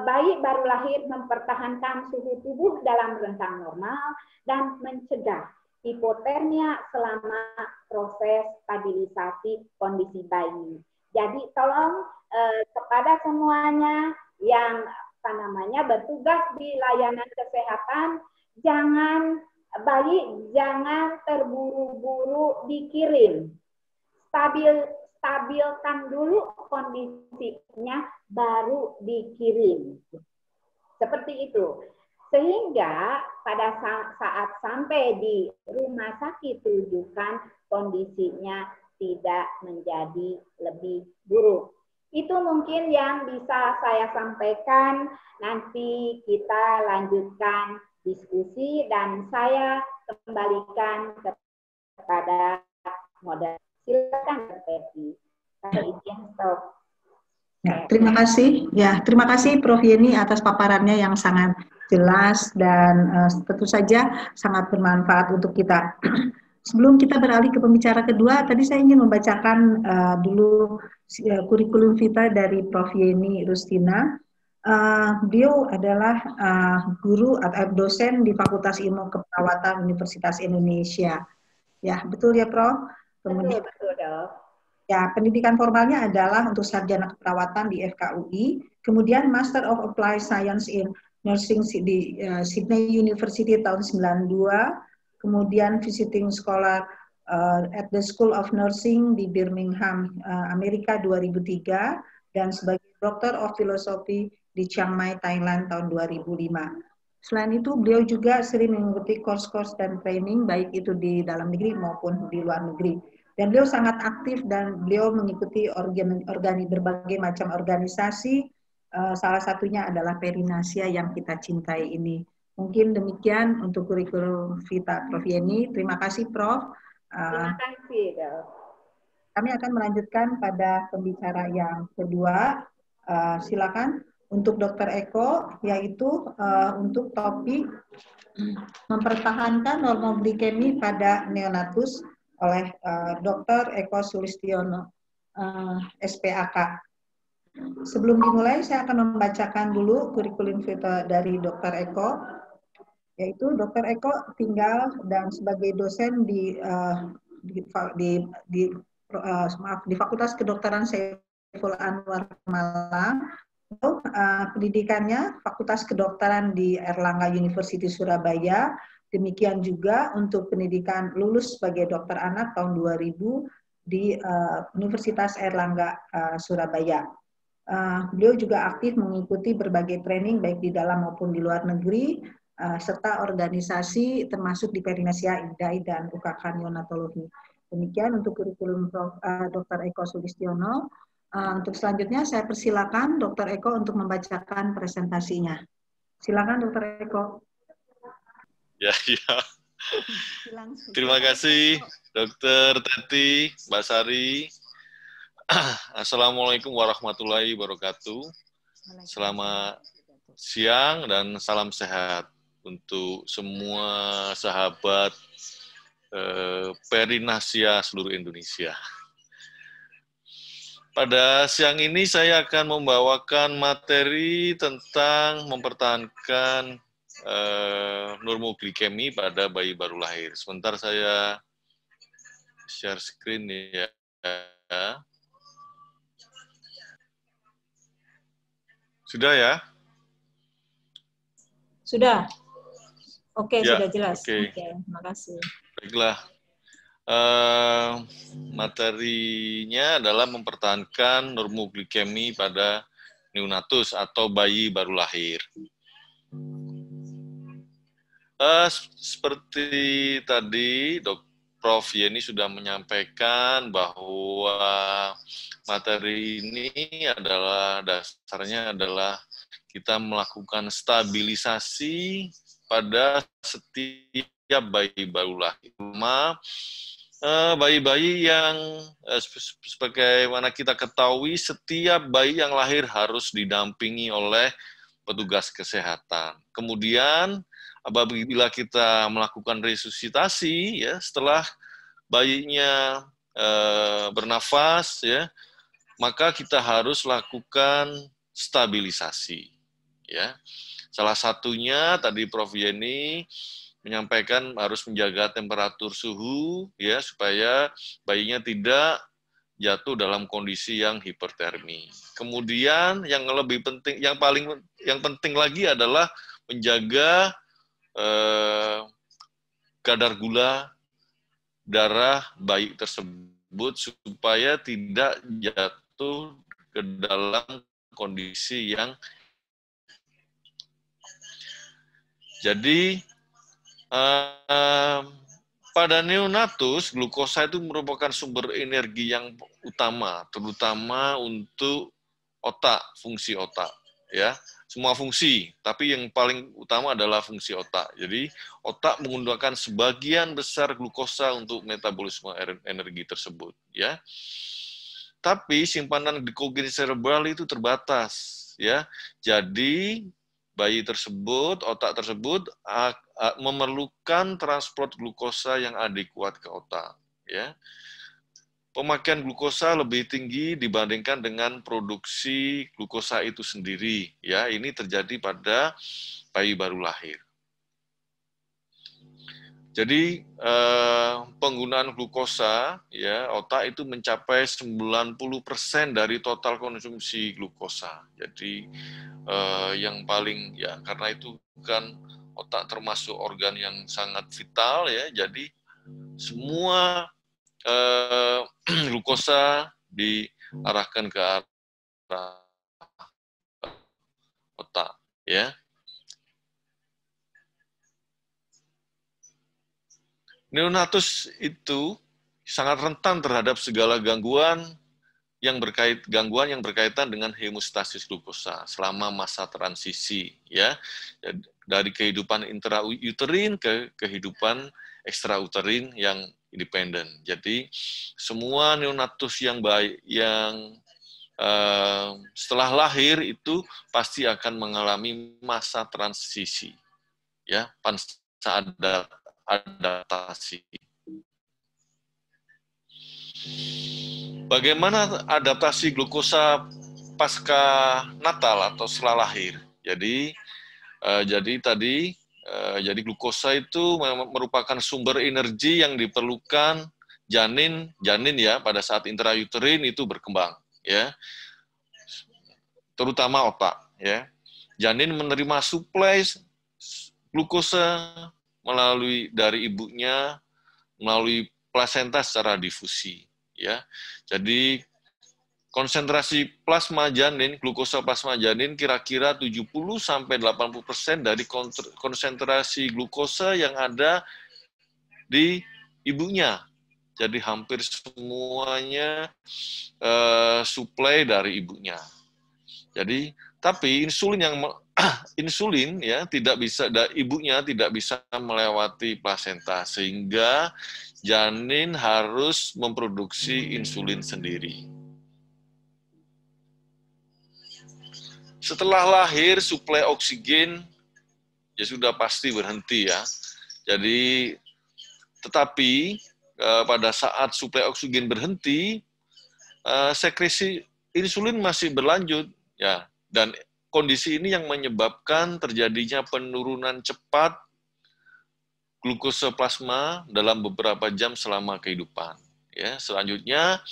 bayi baru lahir mempertahankan suhu tubuh dalam rentang normal dan mencegah hipotermia selama proses stabilisasi kondisi bayi. Jadi tolong kepada semuanya yang bertugas di layanan kesehatan, jangan terburu-buru dikirim. Stabilkan dulu kondisinya baru dikirim. Seperti itu. Sehingga pada saat sampai di rumah sakit rujukan kondisinya tidak menjadi lebih buruk. Itu mungkin yang bisa saya sampaikan. Nanti kita lanjutkan diskusi dan saya kembalikan kepada moderator. Silakan, Betty. Saya izin stop. Ya, terima kasih. Ya, terima kasih Prof. Yeni atas paparannya yang sangat jelas dan tentu saja sangat bermanfaat untuk kita. Sebelum kita beralih ke pembicara kedua, tadi saya ingin membacakan dulu kurikulum vitae dari Prof. Yeni Rustina. Beliau adalah guru atau dosen di Fakultas Ilmu Keperawatan Universitas Indonesia. Ya, betul ya, Prof? Kemudian, betul, Dok. Ya, pendidikan formalnya adalah untuk sarjana keperawatan di FKUI, kemudian Master of Applied Science in Nursing di Sydney University tahun 92, kemudian visiting scholar at the School of Nursing di Birmingham, Amerika 2003, dan sebagai Doctor of Philosophy di Chiang Mai, Thailand tahun 2005. Selain itu, beliau juga sering mengikuti course-course dan training, baik itu di dalam negeri maupun di luar negeri. Dan beliau sangat aktif dan beliau mengikuti berbagai macam organisasi, salah satunya adalah Perinasia yang kita cintai ini. Mungkin demikian untuk kurikulum vitae Prof. Yeni. Terima kasih, Prof. Terima kasih, Dok. Kami akan melanjutkan pada pembicara yang kedua. Silakan untuk Dr. Eko, yaitu untuk topik mempertahankan normoglikemi pada neonatus oleh Dr. Eko Sulistiono, SPAK. Sebelum dimulai, saya akan membacakan dulu kurikulum vitae dari Dr. Eko, yaitu Dr. Eko tinggal dan sebagai dosen di Fakultas Kedokteran Saiful Anwar Malang. Pendidikannya Fakultas Kedokteran di Airlangga University Surabaya. Demikian juga untuk pendidikan lulus sebagai dokter anak tahun 2000 di Universitas Airlangga Surabaya. Beliau juga aktif mengikuti berbagai training baik di dalam maupun di luar negeri, serta organisasi termasuk di Perinasia, IDAI, dan UKK Neonatologi. Demikian untuk kurikulum Dr. Eko Sulistiono. Untuk selanjutnya saya persilakan Dr. Eko untuk membacakan presentasinya. Silakan Dr. Eko. Ya. Terima kasih Dr. Teti, Mbak Sari. Assalamualaikum warahmatullahi wabarakatuh. Selamat siang dan salam sehat untuk semua sahabat Perinasia seluruh Indonesia. Pada siang ini saya akan membawakan materi tentang mempertahankan normoglikemi pada bayi baru lahir. Sebentar saya share screen ya. Sudah ya? Sudah. Oke, ya, sudah jelas. Oke, terima kasih. Baiklah. Materinya adalah mempertahankan normoglikemi pada neonatus atau bayi baru lahir. Seperti tadi Prof. Yeni sudah menyampaikan bahwa materi ini adalah dasarnya adalah kita melakukan stabilisasi pada setiap bayi baru lahir. Bayi-bayi yang sebagaimana kita ketahui setiap bayi yang lahir harus didampingi oleh petugas kesehatan. Kemudian apabila kita melakukan resusitasi, ya, setelah bayinya bernafas, ya, maka kita harus lakukan stabilisasi. Ya, salah satunya tadi Prof. Yeni menyampaikan harus menjaga temperatur suhu, ya, supaya bayinya tidak jatuh dalam kondisi yang hipertermi. Kemudian yang lebih penting, yang penting lagi adalah menjaga kadar gula darah bayi tersebut supaya tidak jatuh ke dalam kondisi yang jadi pada neonatus glukosa itu merupakan sumber energi yang utama, terutama untuk otak, fungsi otak, ya. Semua fungsi, tapi yang paling utama adalah fungsi otak. Jadi, otak menggunakan sebagian besar glukosa untuk metabolisme energi tersebut, ya. Tapi simpanan glikogen cerebral itu terbatas, ya. Jadi, bayi tersebut, otak tersebut memerlukan transport glukosa yang adekuat ke otak, ya. Pemakaian glukosa lebih tinggi dibandingkan dengan produksi glukosa itu sendiri, ya. Ini terjadi pada bayi baru lahir. Jadi penggunaan glukosa, ya, otak itu mencapai 90% dari total konsumsi glukosa. Jadi yang paling, ya, karena itu kan otak termasuk organ yang sangat vital, ya. Jadi semua glukosa diarahkan ke arah otak, ya. Neonatus itu sangat rentan terhadap segala gangguan yang berkaitan dengan hemostasis glukosa selama masa transisi, ya, dari kehidupan intrauterin ke kehidupan ekstrauterin yang independen. Jadi semua neonatus yang setelah lahir itu pasti akan mengalami masa transisi, ya, masa adaptasi. Bagaimana adaptasi glukosa pasca natal atau setelah lahir? Jadi glukosa itu merupakan sumber energi yang diperlukan janin, ya, pada saat intrauterin itu berkembang, ya, terutama otak, ya. Janin menerima suplai glukosa dari ibunya melalui plasenta secara difusi, ya. Jadi konsentrasi plasma janin, glukosa plasma janin kira-kira 70-80% dari konsentrasi glukosa yang ada di ibunya. Jadi hampir semuanya suplai dari ibunya. Jadi tapi insulin ya ibunya tidak bisa melewati plasenta sehingga janin harus memproduksi insulin sendiri. Setelah lahir, suplai oksigen ya sudah pasti berhenti ya. Jadi, tetapi pada saat suplai oksigen berhenti, sekresi insulin masih berlanjut ya. Dan kondisi ini yang menyebabkan terjadinya penurunan cepat glukosa plasma dalam beberapa jam selama kehidupan. Ya, selanjutnya,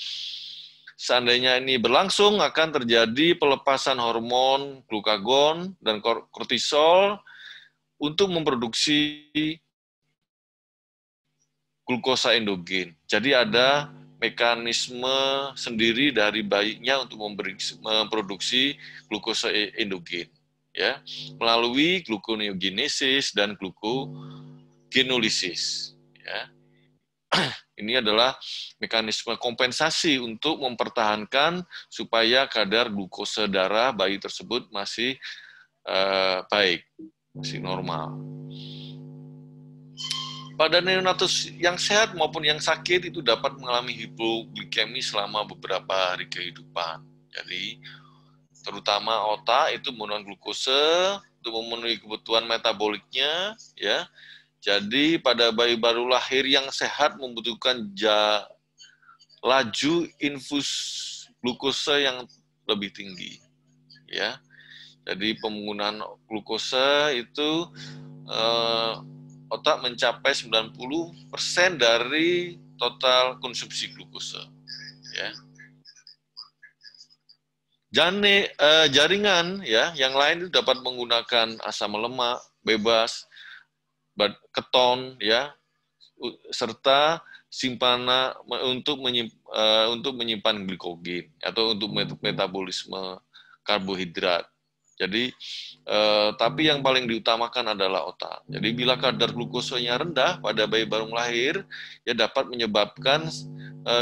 seandainya ini berlangsung, akan terjadi pelepasan hormon glukagon dan kortisol untuk memproduksi glukosa endogen. Jadi ada mekanisme sendiri dari bayinya untuk memproduksi glukosa endogen, ya, melalui gluconeogenesis dan glucogenolisis. Ya. Ini adalah mekanisme kompensasi untuk mempertahankan supaya kadar glukosa darah bayi tersebut masih baik, masih normal. Pada neonatus yang sehat maupun yang sakit itu dapat mengalami hipoglikemi selama beberapa hari kehidupan. Jadi, terutama otak itu menggunakan glukosa untuk memenuhi kebutuhan metaboliknya, ya. Jadi pada bayi baru lahir yang sehat membutuhkan laju infus glukosa yang lebih tinggi, ya. Jadi penggunaan glukosa itu otak mencapai 90% dari total konsumsi glukosa, ya. Jaringan ya yang lain itu dapat menggunakan asam lemak bebas, keton ya, serta simpanan untuk menyimpan glikogen atau untuk metabolisme karbohidrat. Jadi tapi yang paling diutamakan adalah otak. Jadi bila kadar glukosanya rendah pada bayi baru lahir, ya dapat menyebabkan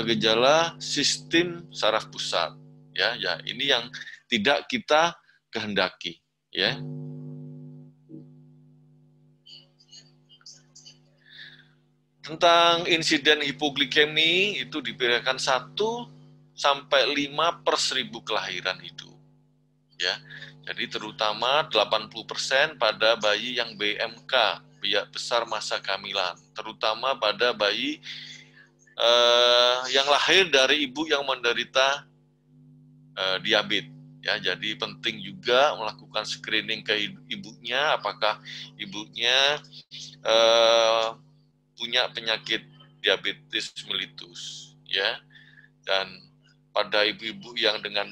gejala sistem saraf pusat. Ya, ini yang tidak kita kehendaki, ya. Tentang insiden hipoglikemi itu diperkirakan 1 sampai 5 per 1000 kelahiran hidup. Ya. Jadi terutama 80% pada bayi yang BMK, besar masa kehamilan, terutama pada bayi yang lahir dari ibu yang menderita diabetes. Ya, jadi penting juga melakukan screening ke ibunya, apakah ibunya punya penyakit diabetes mellitus, ya. Dan pada ibu-ibu yang dengan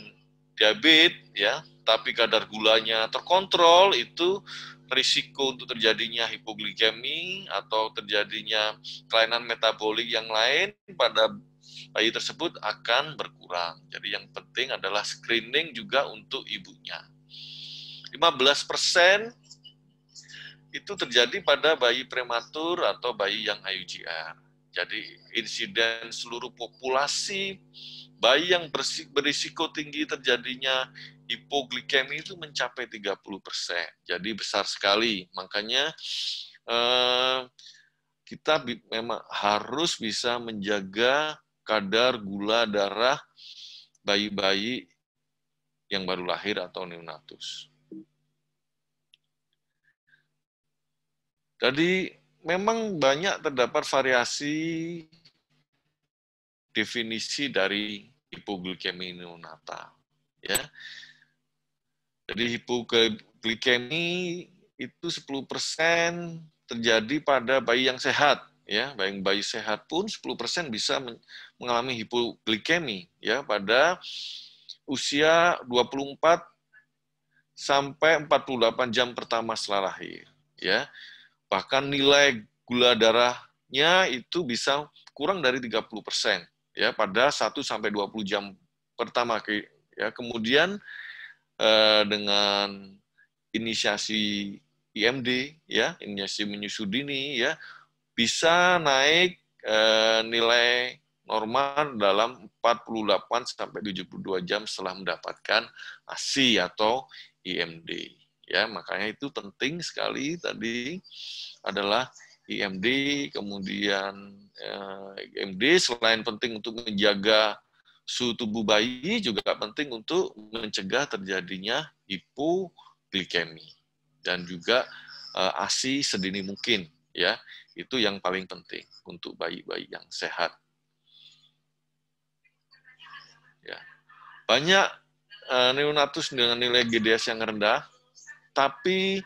diabetes, ya, tapi kadar gulanya terkontrol, itu risiko untuk terjadinya hipoglikemi atau terjadinya kelainan metabolik yang lain pada bayi tersebut akan berkurang. Jadi yang penting adalah screening juga untuk ibunya. 15% itu terjadi pada bayi prematur atau bayi yang IUGR. Jadi insiden seluruh populasi bayi yang berisiko tinggi terjadinya hipoglikemi itu mencapai 30%. Jadi besar sekali. Makanya kita memang harus bisa menjaga kadar gula darah bayi-bayi yang baru lahir atau neonatus. Jadi memang banyak terdapat variasi definisi dari hipoglikemi neonatal. Ya. Jadi hipoglikemi itu 10% terjadi pada bayi yang sehat. Ya, bayi sehat pun 10% bisa mengalami hipoglikemi ya pada usia 24 sampai 48 jam pertama setelah lahir. Ya. Bahkan nilai gula darahnya itu bisa kurang dari 30% ya pada 1 sampai 20 jam pertama ya. Kemudian dengan inisiasi IMD ya, inisiasi menyusu dini ya, bisa naik nilai normal dalam 48 sampai 72 jam setelah mendapatkan ASI atau IMD. Ya, makanya itu penting sekali tadi adalah IMD, kemudian IMD selain penting untuk menjaga suhu tubuh bayi, juga penting untuk mencegah terjadinya hipoglikemi dan juga ASI sedini mungkin. Ya, itu yang paling penting untuk bayi-bayi yang sehat. Ya. Banyak neonatus dengan nilai GDS yang rendah, tapi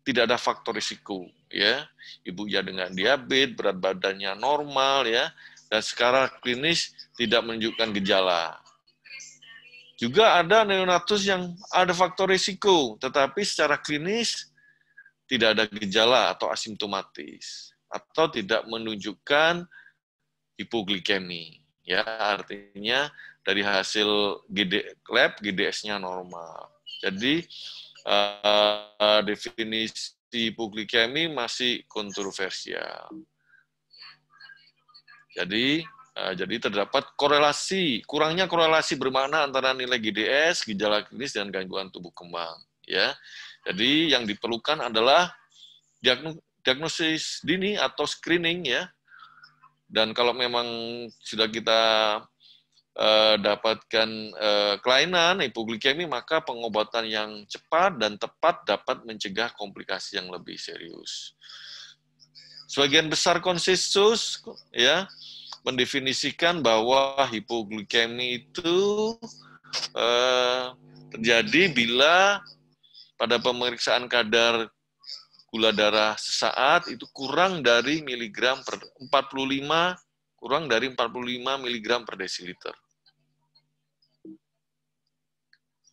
tidak ada faktor risiko, ya. Ibunya dengan diabetes, berat badannya normal, ya, dan secara klinis tidak menunjukkan gejala. Juga ada neonatus yang ada faktor risiko, tetapi secara klinis tidak ada gejala atau asimptomatis, atau tidak menunjukkan hipoglikemi, ya, artinya dari hasil lab GDS-nya normal. Jadi definisi hipoglikemi masih kontroversial. Jadi terdapat kurangnya korelasi bermakna antara nilai GDS, gejala klinis, dan gangguan tubuh kembang. Ya, jadi yang diperlukan adalah diagnosis dini atau screening ya. Dan kalau memang sudah kita dapatkan kelainan hipoglikemi, maka pengobatan yang cepat dan tepat dapat mencegah komplikasi yang lebih serius. Sebagian besar konsensus ya mendefinisikan bahwa hipoglikemi itu terjadi bila pada pemeriksaan kadar gula darah sesaat itu kurang dari 45 mg per desiliter.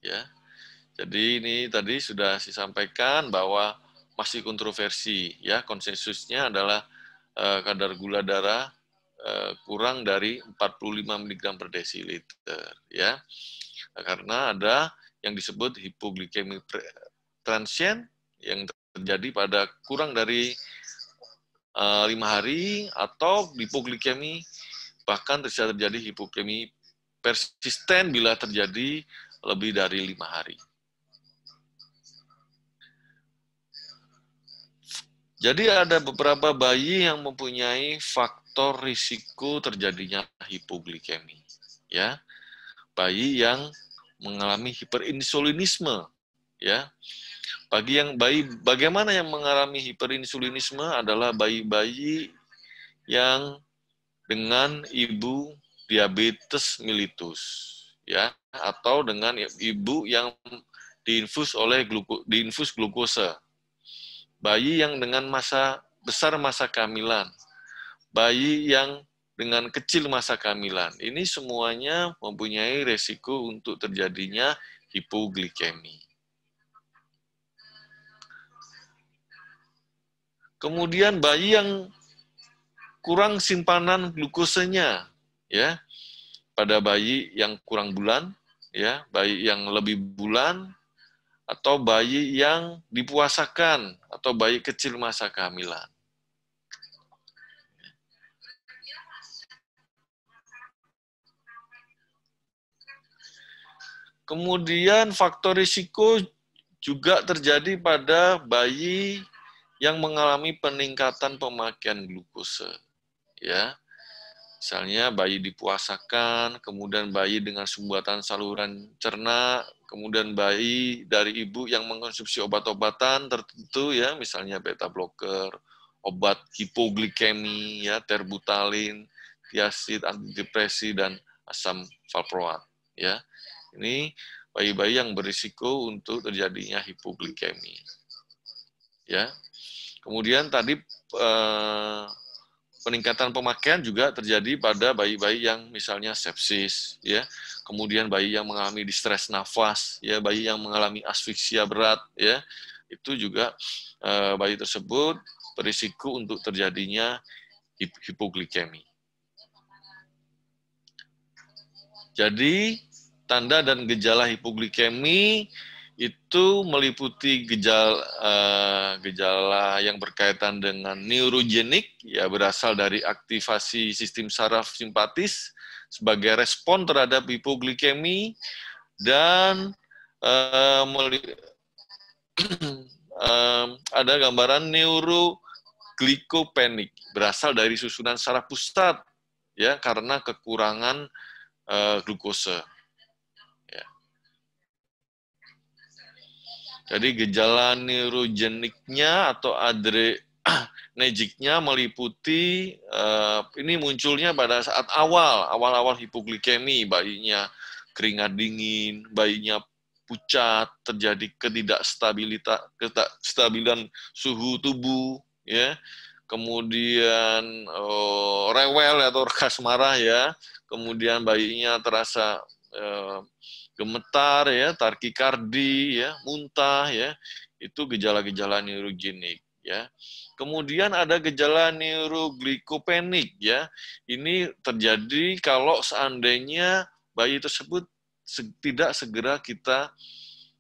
Ya. Jadi ini tadi sudah saya sampaikan bahwa masih kontroversi ya, konsensusnya adalah kadar gula darah kurang dari 45 mg per desiliter ya. Karena ada yang disebut hipoglikemi transient yang terjadi pada kurang dari 5 hari, atau hipoglikemi bahkan bisa terjadi hipoglikemi persisten bila terjadi lebih dari 5 hari. Jadi ada beberapa bayi yang mempunyai faktor risiko terjadinya hipoglikemi, ya. Bayi yang mengalami hiperinsulinisme, ya. Bagaimana yang mengalami hiperinsulinisme adalah bayi-bayi yang dengan ibu diabetes mellitus, ya, atau dengan ibu yang diinfus glukosa. Bayi yang dengan besar masa kehamilan, bayi yang dengan kecil masa kehamilan, ini semuanya mempunyai resiko untuk terjadinya hipoglikemi. Kemudian bayi yang kurang simpanan glukosanya, ya, pada bayi yang kurang bulan, ya, bayi yang lebih bulan, atau bayi yang dipuasakan, atau bayi kecil masa kehamilan. Kemudian faktor risiko juga terjadi pada bayi yang mengalami peningkatan pemakaian glukosa, ya. Misalnya bayi dipuasakan, kemudian bayi dengan sumbatan saluran cerna, kemudian bayi dari ibu yang mengkonsumsi obat-obatan tertentu, ya, misalnya beta blocker, obat hipoglikemi, ya, terbutalin, thiazid, antidepresi, dan asam valproat, ya. Ini bayi-bayi yang berisiko untuk terjadinya hipoglikemi, ya. Kemudian tadi peningkatan pemakaian juga terjadi pada bayi-bayi yang misalnya sepsis, ya. Kemudian bayi yang mengalami distres nafas, ya, bayi yang mengalami asfiksia berat, ya. Itu juga bayi tersebut berisiko untuk terjadinya hipoglikemi. Jadi tanda dan gejala hipoglikemi itu meliputi gejala yang berkaitan dengan neurogenik, ya, berasal dari aktivasi sistem saraf simpatis sebagai respon terhadap hipoglikemi, dan ada gambaran neuroglycopenik, berasal dari susunan saraf pusat, ya, karena kekurangan glukosa. Jadi gejala neurogeniknya atau adrenergiknya meliputi ini munculnya pada saat awal hipoglikemi, bayinya keringat dingin, bayinya pucat, terjadi ketidakstabilan suhu tubuh, ya. Kemudian rewel atau kasmarah, ya. Kemudian bayinya terasa gemetar, ya, takikardi, ya, muntah, ya, itu gejala-gejala neurogenik, ya. Kemudian ada gejala neuroglycopenik, ya. Ini terjadi kalau seandainya bayi tersebut tidak segera kita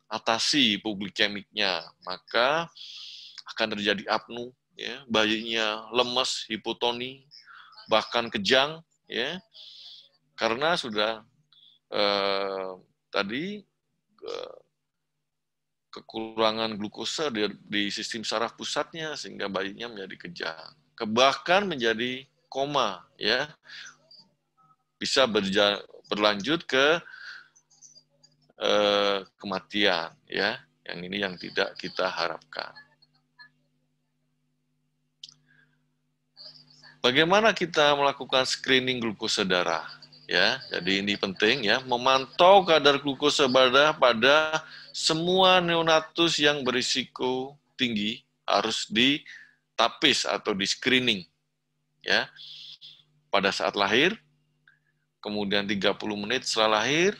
atasi hipoglikemiknya, maka akan terjadi apnu, ya, bayinya lemas, hipotoni, bahkan kejang, ya, karena sudah tadi kekurangan glukosa di sistem saraf pusatnya, sehingga bayinya menjadi kejang, bahkan menjadi koma, ya, bisa berlanjut ke kematian, ya. Yang ini yang tidak kita harapkan. Bagaimana kita melakukan screening glukosa darah? Ya, jadi ini penting ya, memantau kadar glukosa darah pada semua neonatus yang berisiko tinggi harus ditapis atau di screening, ya. Pada saat lahir, kemudian 30 menit setelah lahir,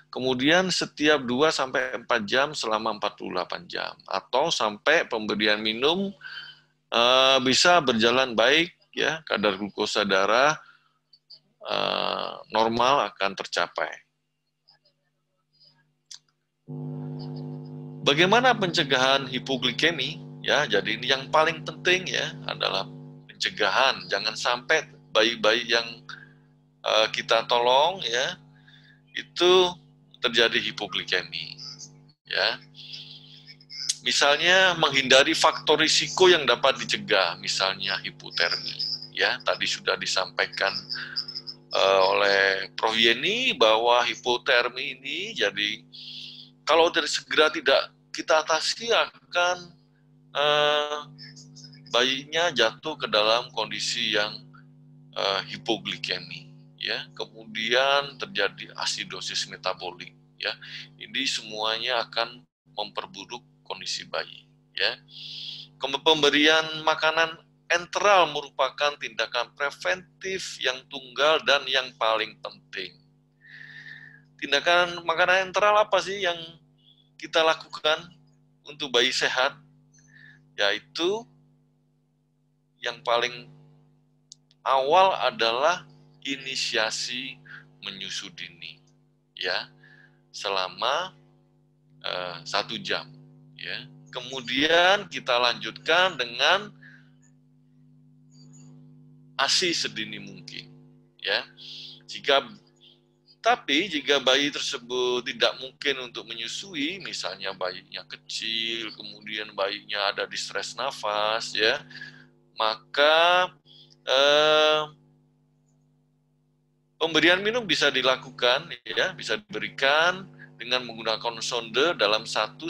kemudian setiap 2-4 jam selama 48 jam, atau sampai pemberian minum bisa berjalan baik, ya, kadar glukosa darah normal akan tercapai. Bagaimana pencegahan hipoglikemi? Ya, jadi ini yang paling penting ya adalah pencegahan. Jangan sampai bayi-bayi yang kita tolong ya itu terjadi hipoglikemi. Ya, misalnya menghindari faktor risiko yang dapat dicegah, misalnya hipotermi. Ya, tadi sudah disampaikan oleh Prof. Yeni bahwa hipotermi ini jadi kalau segera tidak kita atasi akan bayinya jatuh ke dalam kondisi yang hipoglikemi, ya. Kemudian terjadi asidosis metabolik, ya. Ini semuanya akan memperburuk kondisi bayi, ya. Pemberian makanan enteral merupakan tindakan preventif yang tunggal dan yang paling penting. Tindakan makanan enteral apa sih yang kita lakukan untuk bayi sehat? Yaitu yang paling awal adalah inisiasi menyusu dini, ya, selama 1 jam, ya. Kemudian kita lanjutkan dengan ASI sedini mungkin, ya. Jika bayi tersebut tidak mungkin untuk menyusui, misalnya bayinya kecil, kemudian bayinya ada distres nafas, ya, maka pemberian minum bisa dilakukan, ya, bisa diberikan dengan menggunakan sonde dalam 1-3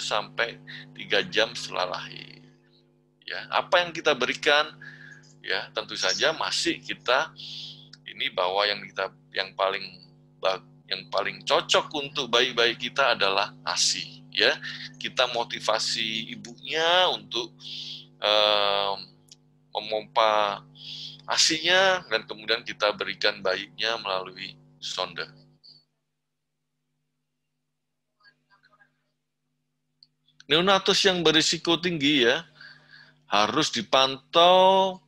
jam setelah lahir. Ya, apa yang kita berikan? Ya, tentu saja masih kita ini bahwa yang paling cocok untuk bayi-bayi kita adalah ASI, ya. Kita motivasi ibunya untuk memompa ASI-nya dan kemudian kita berikan bayinya melalui sonde. Neonatus yang berisiko tinggi ya harus dipantau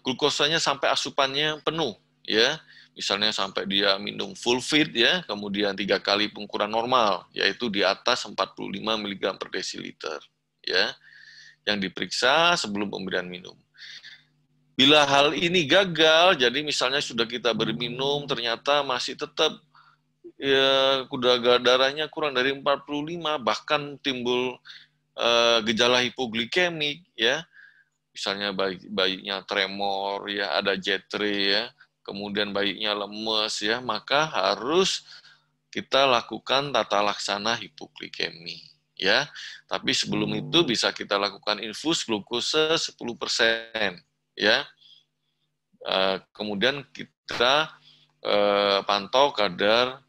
glukosanya sampai asupannya penuh, ya. Misalnya sampai dia minum full feed, ya, kemudian 3 kali pengukuran normal, yaitu di atas 45 mg per desiliter, ya, yang diperiksa sebelum pemberian minum. Bila hal ini gagal, jadi misalnya sudah kita beri minum, ternyata masih tetap ya, kadar darahnya kurang dari 45, bahkan timbul gejala hipoglikemik, ya. Misalnya bayinya tremor, ya, ada jetre, ya, kemudian bayinya lemes, ya, maka harus kita lakukan tata laksana hipoglikemi, ya. Tapi sebelum itu bisa kita lakukan infus glukosa 10%, ya. Kemudian kita pantau kadar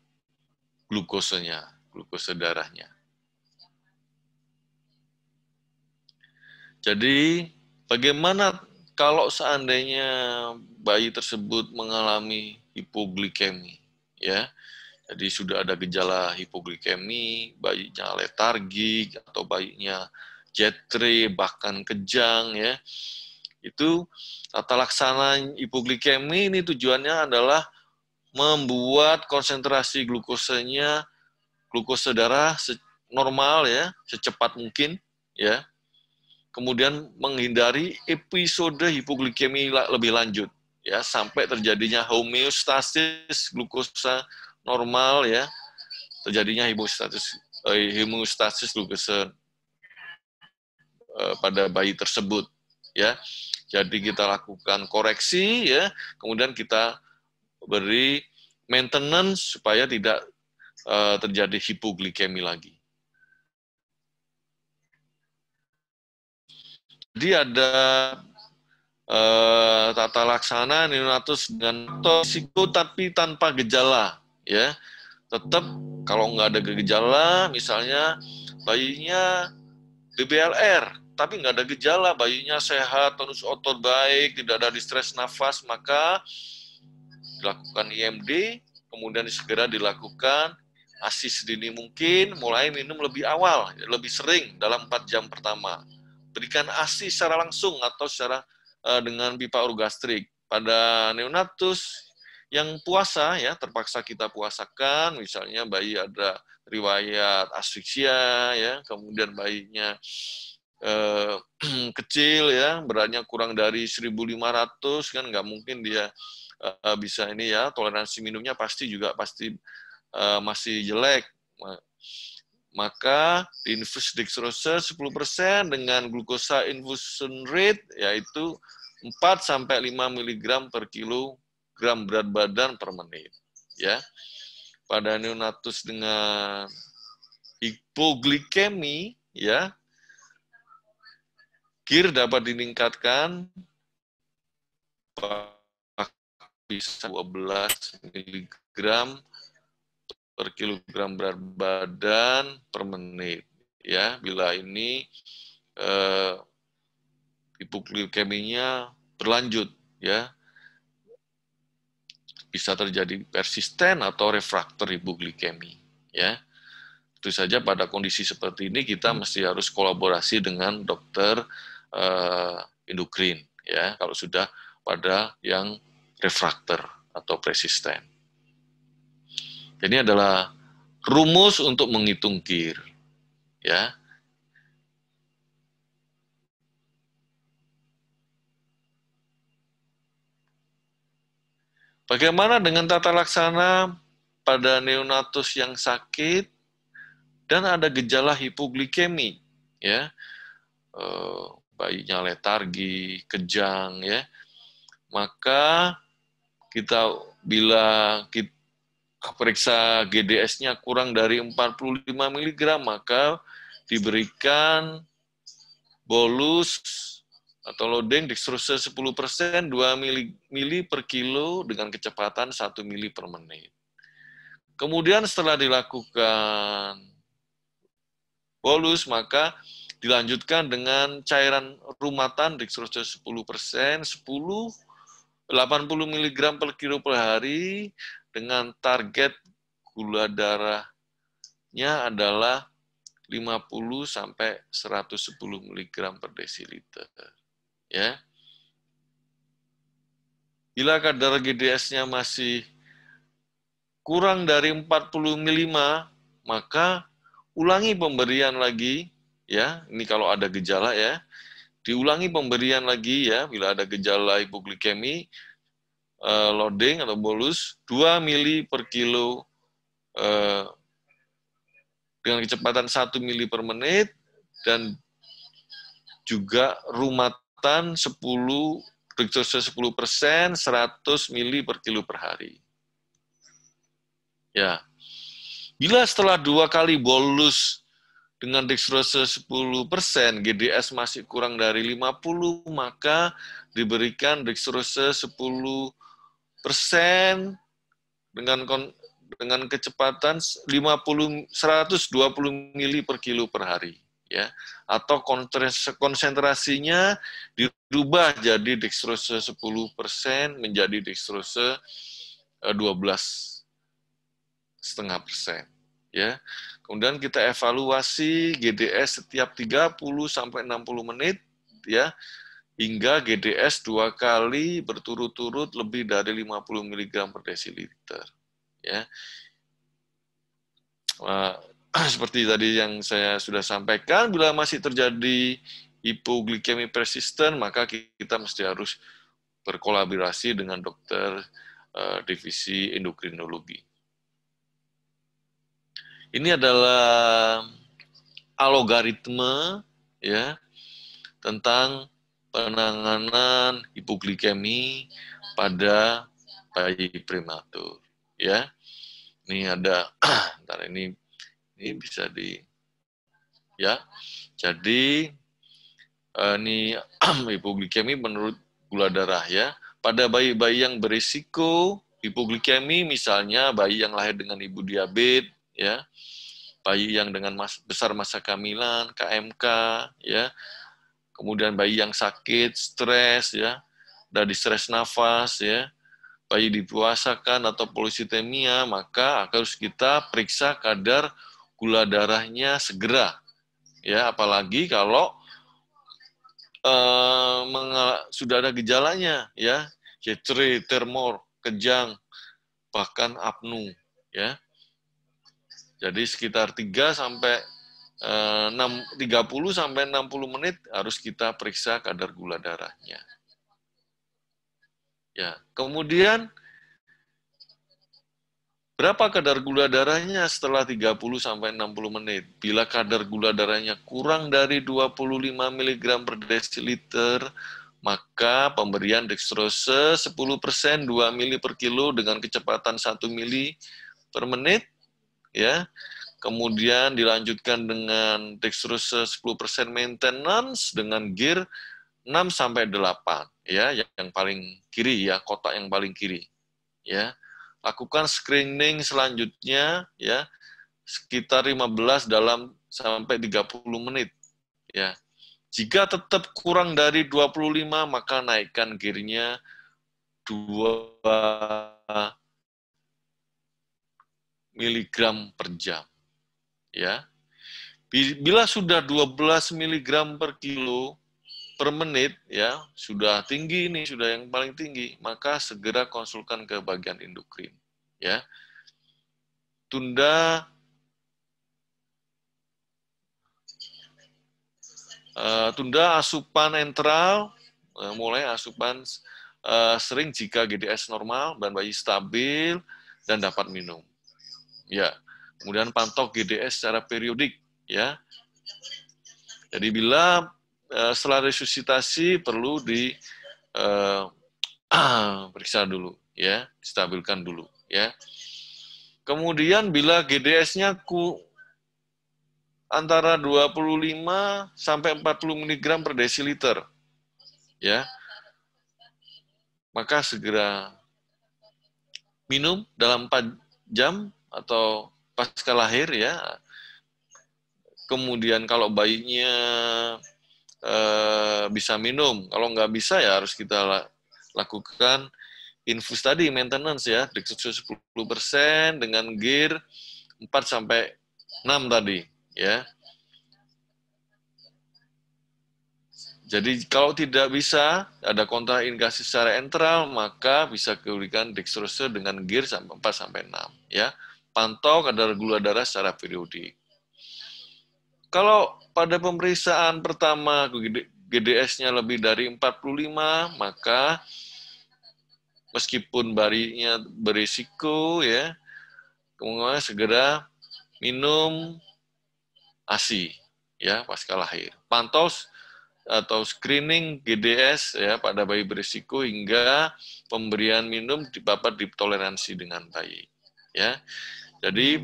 glukosanya, glukosa darahnya. Jadi bagaimana kalau seandainya bayi tersebut mengalami hipoglikemi, ya? Jadi sudah ada gejala hipoglikemi, bayinya letargik atau bayinya jetre bahkan kejang, ya. Itu tata laksana hipoglikemi ini tujuannya adalah membuat konsentrasi glukosanya, glukosa darah normal, ya, secepat mungkin, ya. Kemudian menghindari episode hipoglikemi lebih lanjut, ya, sampai terjadinya homeostasis glukosa normal, ya, terjadinya homeostasis glukosa pada bayi tersebut, ya. Jadi kita lakukan koreksi, ya, kemudian kita beri maintenance supaya tidak terjadi hipoglikemi lagi. Jadi ada tata laksana neonatus dengan risiko tapi tanpa gejala, ya. Tetap kalau nggak ada gejala, misalnya bayinya BBLR, tapi nggak ada gejala, bayinya sehat, tonus otot baik, tidak ada distres nafas, maka dilakukan IMD, kemudian segera dilakukan ASI sedini mungkin, mulai minum lebih awal, lebih sering dalam 4 jam pertama. Berikan ASI secara langsung atau secara dengan pipa orogastrik. Pada neonatus yang puasa, ya terpaksa kita puasakan, misalnya bayi ada riwayat asfiksia, ya, kemudian bayinya kecil, ya, beratnya kurang dari 1.500, kan nggak mungkin dia bisa ini, ya, toleransi minumnya pasti masih jelek. Maka infus dextrose 10% dengan glukosa infusion rate yaitu 4-5 mg per kilogram berat badan per menit, ya. Pada neonatus dengan hipoglikemi, ya, GIR dapat ditingkatkan bisa 12 mg per kilogram berat badan per menit, ya, bila ini hipoglikeminya berlanjut, ya, bisa terjadi persisten atau refraktor hipoglikemi, ya. Tentu saja pada kondisi seperti ini kita mesti harus kolaborasi dengan dokter endokrin, ya, kalau sudah pada yang refraktor atau persisten. Ini adalah rumus untuk menghitung GIR, ya. Bagaimana dengan tata laksana pada neonatus yang sakit dan ada gejala hipoglikemi, ya, bayinya letargi, kejang, ya, maka bila kita periksa GDS-nya kurang dari 45 mg, maka diberikan bolus atau loading dextrose 10%, 2 mili per kilo dengan kecepatan 1 mili per menit. Kemudian setelah dilakukan bolus, maka dilanjutkan dengan cairan rumatan dextrose 10%, 80 mg per kilo per hari, dengan target gula darahnya adalah 50-110 mg per desiliter. Ya. Bila kadar GDS-nya masih kurang dari 40 mg, maka ulangi pemberian lagi, ya. Ini kalau ada gejala, ya. Diulangi pemberian lagi, ya, bila ada gejala hipoglikemi, loading atau bolus 2 mili per kilo dengan kecepatan 1 mili per menit, dan juga rumatan 10 dextrose 10%, 100 mili per kilo per hari. Ya. Bila setelah 2 kali bolus dengan dextrose 10%, GDS masih kurang dari 50, maka diberikan dextrose 10% dengan kecepatan 120 mili per kilo per hari, ya, atau konsentrasinya dirubah jadi dextrose 10% menjadi dextrose 12,5%, ya. Kemudian kita evaluasi GDS setiap 30-60 menit, ya, hingga GDS 2 kali berturut-turut lebih dari 50 mg per desiliter. Ya. Seperti tadi yang saya sudah sampaikan, bila masih terjadi hipoglikemi persisten, maka kita mesti harus berkolaborasi dengan dokter divisi endokrinologi. Ini adalah algoritme, ya, tentang penanganan hipoglikemi pada bayi prematur. ya. Ini ada, ntar ini bisa di, ya. Jadi ini hipoglikemi menurut gula darah ya. Pada bayi-bayi yang berisiko hipoglikemi, misalnya bayi yang lahir dengan ibu diabetes, ya, bayi yang dengan besar masa kehamilan, KMK, ya, kemudian bayi yang sakit, stres, ya, dari stres nafas, ya, bayi dipuasakan atau polisitemia, maka harus kita periksa kadar gula darahnya segera, ya, apalagi kalau sudah ada gejalanya, ya, diare, tremor, kejang, bahkan apnu, ya. Jadi sekitar 30 sampai 60 menit harus kita periksa kadar gula darahnya. Ya, kemudian berapa kadar gula darahnya setelah 30 sampai 60 menit? Bila kadar gula darahnya kurang dari 25 mg per desiliter, maka pemberian dextrose 10% 2 ml per kilo dengan kecepatan 1 ml per menit, ya. Kemudian dilanjutkan dengan dextrose 10% maintenance dengan GIR 6 sampai 8, ya, yang paling kiri, ya, kotak yang paling kiri, ya. Lakukan screening selanjutnya, ya, sekitar 15 dalam sampai 30 menit, ya. Jika tetap kurang dari 25, maka naikkan GIR-nya 2 mg per jam, ya. Bila sudah 12 mg per kilo per menit, ya, sudah tinggi ini, sudah yang paling tinggi, maka segera konsulkan ke bagian endokrin, ya. Tunda asupan enteral, mulai asupan sering jika GDS normal dan bayi stabil dan dapat minum, ya. Kemudian pantau GDS secara periodik, ya. Jadi bila setelah resusitasi perlu periksa dulu, ya, stabilkan dulu, ya. Kemudian bila GDS-nya antara 25 sampai 40 mg per desiliter, ya, maka segera minum dalam 4 jam atau pasca lahir, ya. Kemudian kalau bayinya bisa minum, kalau nggak bisa ya harus kita lakukan infus tadi, maintenance, ya, dextrose 10% dengan GIR 4 sampai 6 tadi, ya. Jadi kalau tidak bisa, ada kontraindikasi secara enteral, maka bisa diberikan dextrose dengan GIR 4 sampai 6, ya. Pantau kadar gula darah secara periodik. Kalau pada pemeriksaan pertama GDS-nya lebih dari 45, maka meskipun bayinya berisiko, ya, kemudian segera minum ASI, ya, pasca lahir. Pantau atau screening GDS, ya, pada bayi berisiko hingga pemberian minum dapat ditoleransi dengan baik, ya. Jadi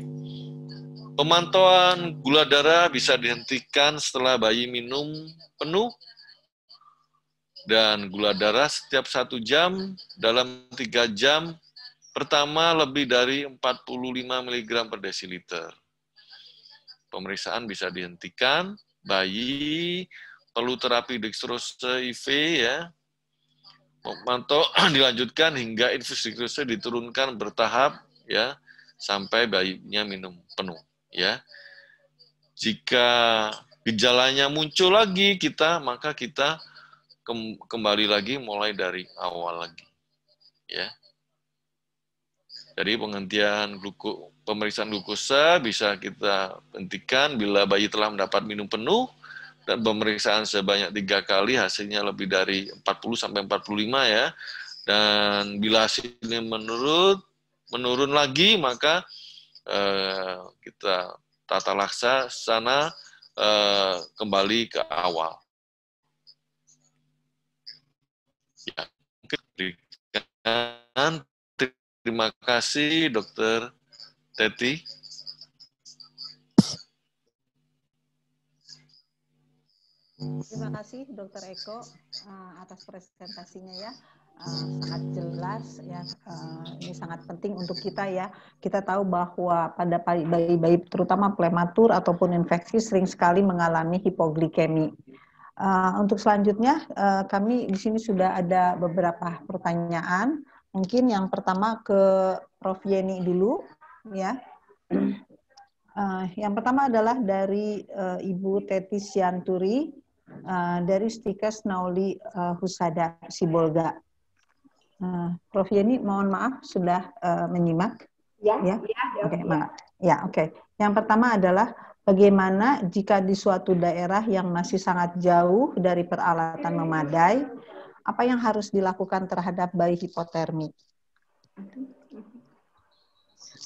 pemantauan gula darah bisa dihentikan setelah bayi minum penuh, dan gula darah setiap 1 jam dalam 3 jam pertama lebih dari 45 mg per desiliter. Pemeriksaan bisa dihentikan, bayi perlu terapi dextrose IV, ya. Memantau dilanjutkan hingga infus dextrose diturunkan bertahap, ya, sampai bayinya minum penuh, ya. Jika gejalanya muncul lagi, maka kita kembali lagi mulai dari awal lagi, ya. Jadi penghentian pemeriksaan glukosa bisa kita hentikan bila bayi telah mendapat minum penuh dan pemeriksaan sebanyak 3 kali, hasilnya lebih dari 40 sampai 45, ya. Dan bila hasilnya menurun lagi, maka kita tata laksana kembali ke awal. Ya, Terima kasih, Dokter Teti. Terima kasih Dokter Eko atas presentasinya ya, sangat jelas ya. Ini sangat penting untuk kita ya. Kita tahu bahwa pada bayi-bayi terutama prematur ataupun infeksi sering sekali mengalami hipoglikemi. Untuk selanjutnya kami di sini sudah ada beberapa pertanyaan. Mungkin yang pertama ke Prof. Yeni dulu ya. Yang pertama adalah dari Ibu Teti Sianturi dari Stikes Nauli Husada Sibolga. Prof. Yeni, mohon maaf sudah menyimak. Ya. Oke, maaf. Ya, oke. Yang pertama adalah bagaimana jika di suatu daerah yang masih sangat jauh dari peralatan memadai, apa yang harus dilakukan terhadap bayi hipotermi?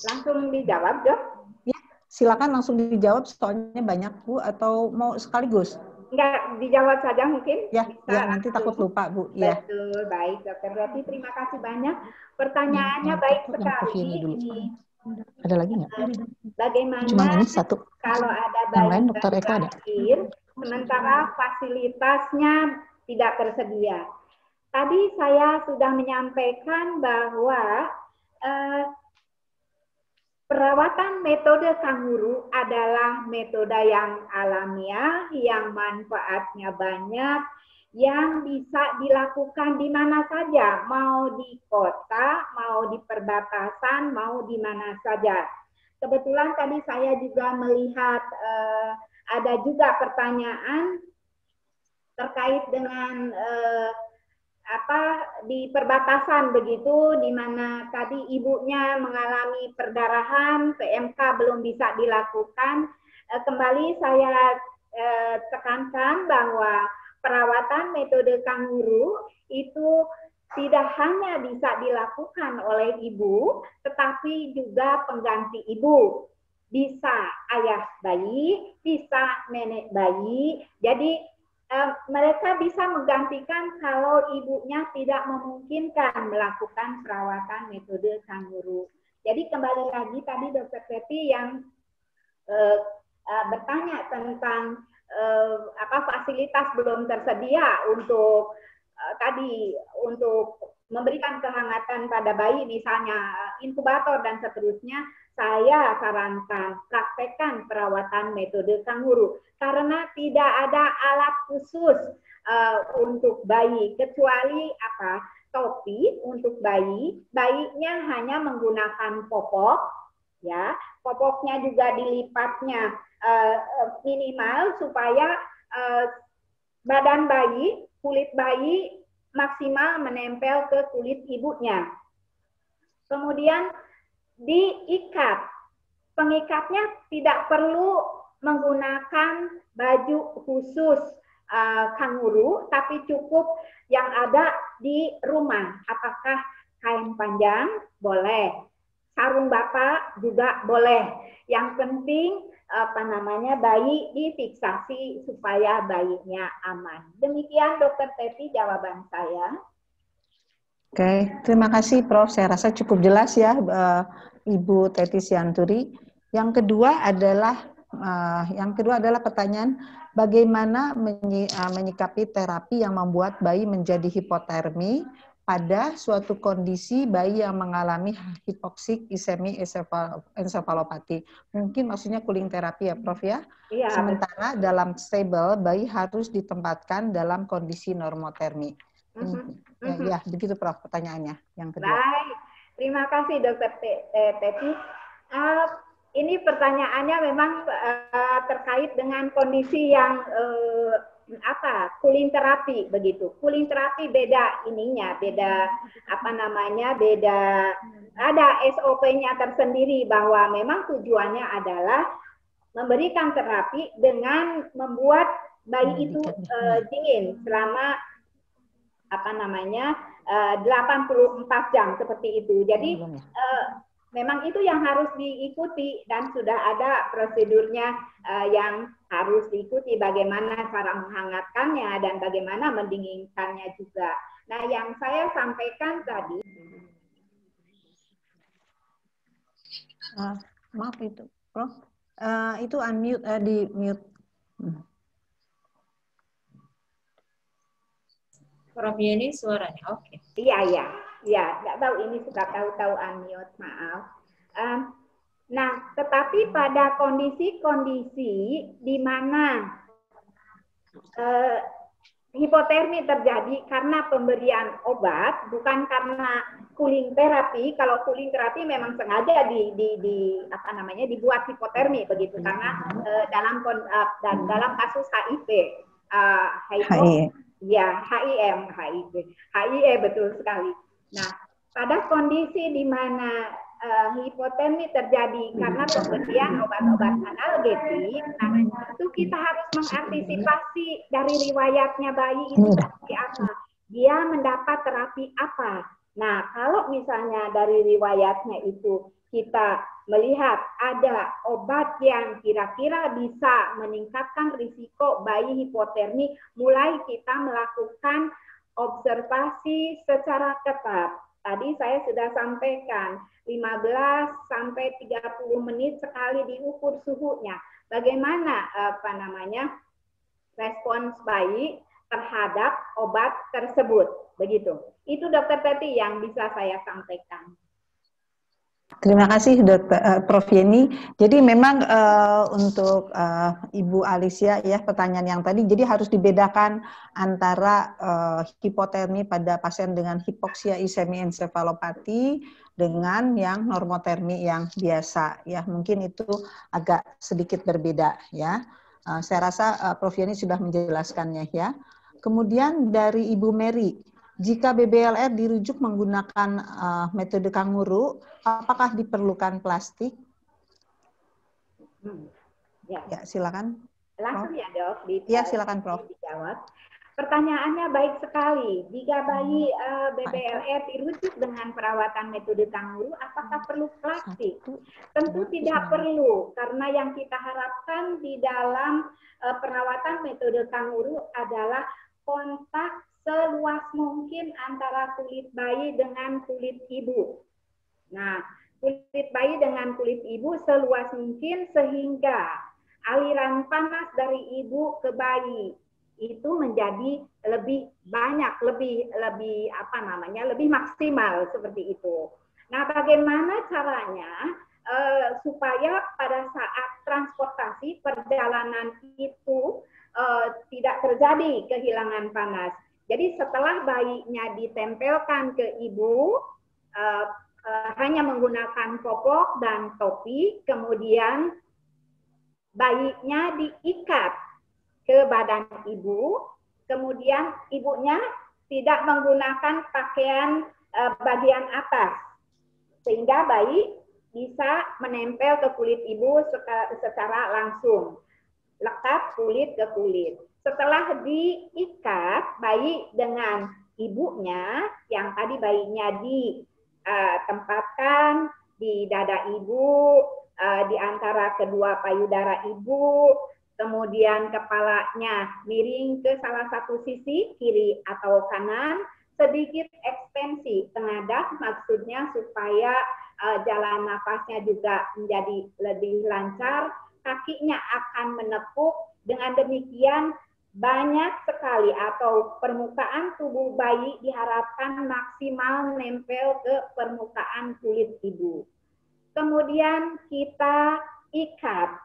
Langsung dijawab, Dok? Ya, silakan langsung dijawab, soalnya banyak Bu, atau mau sekaligus? Enggak, dijawab saja mungkin. Ya, ya nanti takut lupa Bu. Ya. Betul, baik Dokter Teti, terima kasih banyak. Pertanyaannya baik sekali. Ada lagi nggak? Bagaimana Cuma ini satu. kalau ada Yang bayi lain Dokter Eko ada. sementara fasilitasnya tidak tersedia. Tadi saya sudah menyampaikan bahwa perawatan metode kanguru adalah metode yang alamiah, yang manfaatnya banyak, yang bisa dilakukan di mana saja, mau di kota, mau di perbatasan, mau di mana saja. Kebetulan tadi saya juga melihat ada juga pertanyaan terkait dengan di perbatasan begitu, di mana tadi ibunya mengalami perdarahan, PMK belum bisa dilakukan. Kembali saya tekankan bahwa perawatan metode kanguru itu tidak hanya bisa dilakukan oleh ibu, tetapi juga pengganti ibu. Bisa ayah bayi, bisa nenek bayi. Jadi mereka bisa menggantikan kalau ibunya tidak memungkinkan melakukan perawatan metode kanguru. Jadi kembali lagi tadi Dokter Teti yang bertanya tentang fasilitas belum tersedia untuk untuk memberikan kehangatan pada bayi, misalnya inkubator dan seterusnya. Saya sarankan praktekkan perawatan metode kanguru karena tidak ada alat khusus untuk bayi kecuali topi untuk bayi. Bayinya hanya menggunakan popok, ya. Popoknya juga dilipatnya minimal supaya badan bayi, kulit bayi maksimal menempel ke kulit ibunya. Kemudian diikat. Pengikatnya tidak perlu menggunakan baju khusus kanguru, tapi cukup yang ada di rumah. Apakah kain panjang? Boleh. Sarung bapak juga boleh. Yang penting bayi difiksasi supaya bayinya aman. Demikian Dokter Teti jawaban saya. Oke, terima kasih Prof. Saya rasa cukup jelas ya Ibu Teti Sianturi. Yang kedua adalah pertanyaan bagaimana menyikapi terapi yang membuat bayi menjadi hipotermi pada suatu kondisi bayi yang mengalami hipoksik isemi ensefalopati. Mungkin maksudnya cooling terapi ya Prof ya. Iya, sementara dalam stable bayi harus ditempatkan dalam kondisi normotermi. Ya, begitu Prof pertanyaannya yang kedua. Baik, terima kasih Dokter Teti. Ini pertanyaannya memang terkait dengan kondisi yang cooling terapi begitu. Cooling terapi beda beda ada SOP-nya tersendiri bahwa memang tujuannya adalah memberikan terapi dengan membuat bayi itu dingin selama 84 jam seperti itu. Jadi memang itu yang harus diikuti dan sudah ada prosedurnya yang harus diikuti, bagaimana cara menghangatkannya dan bagaimana mendinginkannya juga. Nah, yang saya sampaikan tadi Maaf itu, Prof. Itu unmute, di mute. Prof Yeni suaranya, oke. Iya, nggak tahu ini suka tahu-tahu unmute, maaf. Nah, tetapi pada kondisi-kondisi di mana hipotermi terjadi karena pemberian obat, bukan karena cooling terapi. Kalau cooling terapi memang sengaja dibuat hipotermi begitu, karena dalam kasus HIV, HIE betul sekali. Nah, pada kondisi di mana hipotermi terjadi karena pemberian obat-obat analgetik, nah itu kita harus mengantisipasi dari riwayatnya bayi itu seperti apa, dia mendapat terapi apa. Nah, kalau misalnya dari riwayatnya itu kita melihat ada obat yang kira-kira bisa meningkatkan risiko bayi hipotermi, mulai kita melakukan observasi secara ketat. Tadi saya sudah sampaikan 15 sampai 30 menit sekali diukur suhunya. Bagaimana respons bayi terhadap obat tersebut, begitu. Itu Dokter Teti yang bisa saya sampaikan. Terima kasih Prof Yeni. Jadi memang untuk Ibu Alicia ya, pertanyaan yang tadi, jadi harus dibedakan antara hipotermi pada pasien dengan hipoksia ischemia ensefalopati dengan yang normotermi yang biasa ya. Mungkin itu agak sedikit berbeda ya. Saya rasa Prof Yeni sudah menjelaskannya ya. Kemudian dari Ibu Mary, jika BBLR dirujuk menggunakan metode kanguru, apakah diperlukan plastik? Ya, silakan. Langsung ya Dok. Ya, silakan Prof. Dijawab. Pertanyaannya baik sekali. Jika bayi BBLR dirujuk dengan perawatan metode kanguru, apakah perlu plastik? Tentu tidak perlu, karena yang kita harapkan di dalam perawatan metode kanguru adalah kontak seluas mungkin antara kulit bayi dengan kulit ibu. Nah, kulit bayi dengan kulit ibu seluas mungkin sehingga aliran panas dari ibu ke bayi itu menjadi lebih banyak, lebih maksimal seperti itu. Nah, bagaimana caranya supaya pada saat transportasi perjalanan itu tidak terjadi kehilangan panas. Jadi setelah bayinya ditempelkan ke ibu, hanya menggunakan popok dan topi, kemudian bayinya diikat ke badan ibu, kemudian ibunya tidak menggunakan pakaian bagian atas, sehingga bayi bisa menempel ke kulit ibu secara langsung, lekat kulit ke kulit. Setelah diikat bayi dengan ibunya, yang tadi bayinya ditempatkan di dada ibu, di antara kedua payudara ibu, kemudian kepalanya miring ke salah satu sisi, kiri atau kanan, sedikit ekstensi tengadah, maksudnya supaya jalan nafasnya juga menjadi lebih lancar, kakinya akan menekuk, dengan demikian banyak sekali atau permukaan tubuh bayi diharapkan maksimal nempel ke permukaan kulit ibu. Kemudian kita ikat.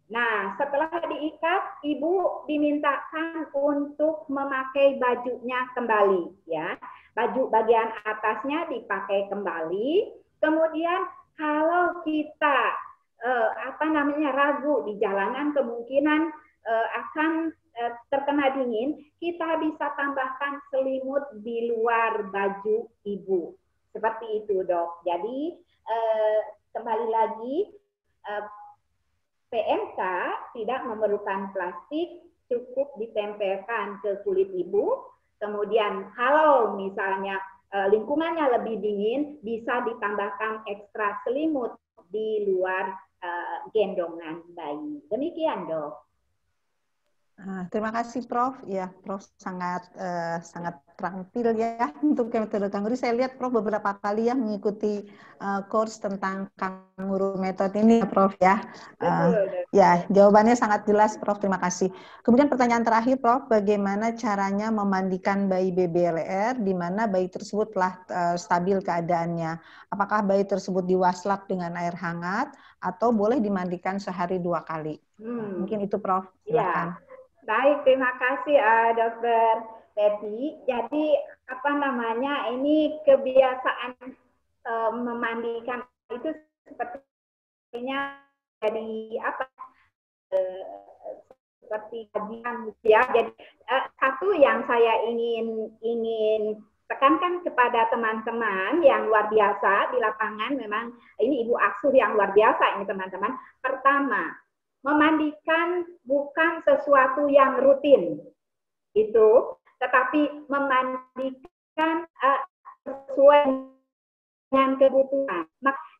Nah, setelah diikat, ibu dimintakan untuk memakai bajunya kembali, ya. Baju bagian atasnya dipakai kembali. Kemudian kalau kita ragu di jalanan, kemungkinan akan terkena dingin, kita bisa tambahkan selimut di luar baju ibu. Seperti itu, Dok. Jadi kembali lagi, PMK tidak memerlukan plastik, cukup ditempelkan ke kulit ibu. Kemudian kalau misalnya lingkungannya lebih dingin, bisa ditambahkan ekstra selimut di luar gendongan bayi. Demikian, Dok. Terima kasih Prof. Ya, Prof sangat sangat terampil ya untuk metode kanguru. Saya lihat Prof beberapa kali ya mengikuti course tentang kanguru method ini ya Prof ya. Ya, jawabannya sangat jelas Prof. Terima kasih. Kemudian pertanyaan terakhir Prof, bagaimana caranya memandikan bayi BBLR di mana bayi tersebut telah stabil keadaannya? Apakah bayi tersebut diwaslap dengan air hangat atau boleh dimandikan sehari 2 kali? Mungkin itu Prof. Silakan. Ya. Baik, terima kasih Dokter Teti. Jadi ini kebiasaan memandikan itu sepertinya dari seperti kajian ya. Jadi satu yang saya ingin tekankan kepada teman-teman yang luar biasa di lapangan, memang ini ibu asuh yang luar biasa ini teman-teman. Pertama, memandikan bukan sesuatu yang rutin, tetapi memandikan sesuai dengan kebutuhan.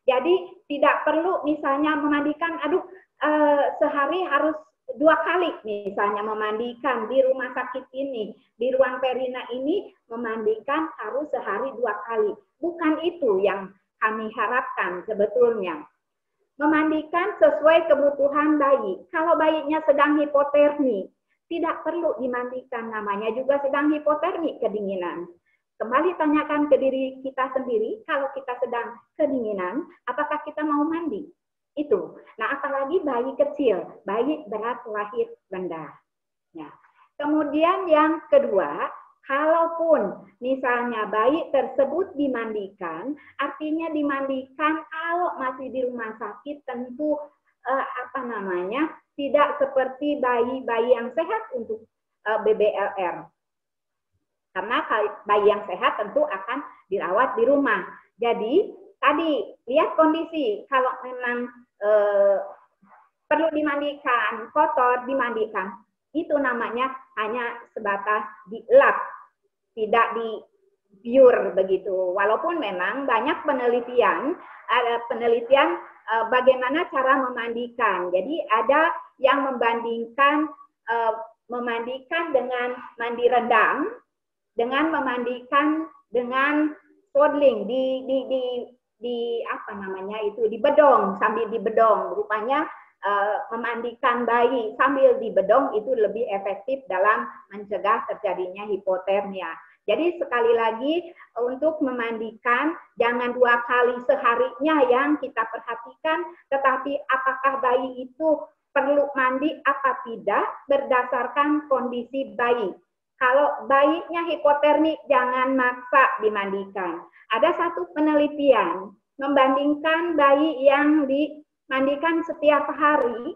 Jadi tidak perlu misalnya memandikan, sehari harus 2 kali misalnya memandikan di rumah sakit ini, di ruang perina ini memandikan harus sehari 2 kali. Bukan itu yang kami harapkan sebetulnya. Memandikan sesuai kebutuhan bayi. Kalau bayinya sedang hipotermi, tidak perlu dimandikan, namanya juga sedang hipotermi, kedinginan. Kembali tanyakan ke diri kita sendiri, kalau kita sedang kedinginan, apakah kita mau mandi? Itu. Nah, apalagi bayi kecil, bayi berat lahir rendah. Ya. Kemudian yang kedua, kalaupun misalnya bayi tersebut dimandikan, artinya dimandikan kalau masih di rumah sakit tentu tidak seperti bayi-bayi yang sehat untuk BBLR. Karena bayi yang sehat tentu akan dirawat di rumah. Jadi tadi lihat kondisi, kalau memang perlu dimandikan, kotor dimandikan, itu namanya hanya sebatas dielap, tidak di pure begitu. Walaupun memang banyak penelitian, ada penelitian bagaimana cara memandikan. Jadi ada yang membandingkan memandikan dengan mandi rendam, dengan memandikan dengan swaddling di bedong, sambil di bedong. Rupanya memandikan bayi sambil di bedong itu lebih efektif dalam mencegah terjadinya hipotermia. Jadi sekali lagi untuk memandikan jangan 2 kali seharinya yang kita perhatikan, tetapi apakah bayi itu perlu mandi apa tidak berdasarkan kondisi bayi. Kalau bayinya hipotermi jangan maksa dimandikan. Ada satu penelitian membandingkan bayi yang dimandikan setiap hari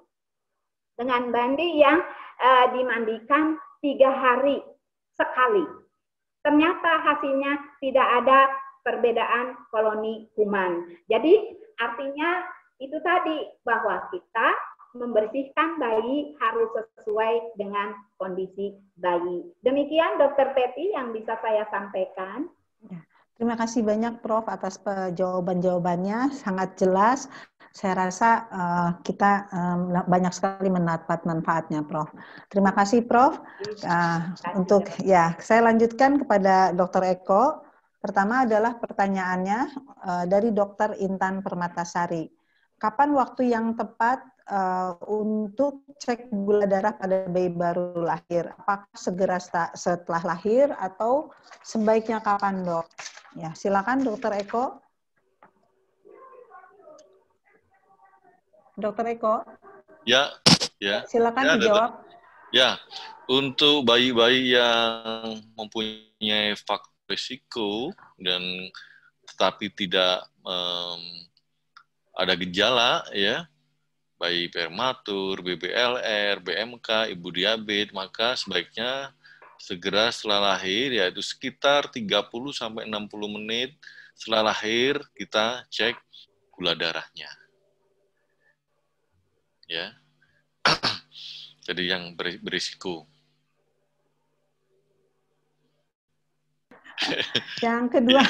dengan bayi yang dimandikan 3 hari sekali. Ternyata hasilnya tidak ada perbedaan koloni kuman. Jadi artinya itu tadi bahwa kita membersihkan bayi harus sesuai dengan kondisi bayi. Demikian Dokter Teti yang bisa saya sampaikan. Terima kasih banyak Prof atas jawaban-jawabannya, sangat jelas. Saya rasa kita banyak sekali mendapat manfaatnya, Prof. Terima kasih, Prof. Saya lanjutkan kepada Dr. Eko. Pertama adalah pertanyaannya dari Dr. Intan Permatasari. Kapan waktu yang tepat untuk cek gula darah pada bayi baru lahir? Apakah segera setelah lahir atau sebaiknya kapan, Dok? Ya, silakan Dr. Eko. Dr. Eko. Ya. Silakan dijawab. Ya, untuk bayi-bayi yang mempunyai faktor risiko dan tetapi tidak ada gejala, ya, bayi prematur, BBLR, BMK, ibu diabetes, maka sebaiknya segera setelah lahir, yaitu sekitar 30-60 menit setelah lahir, kita cek gula darahnya. Ya. Jadi yang berisiko. Yang kedua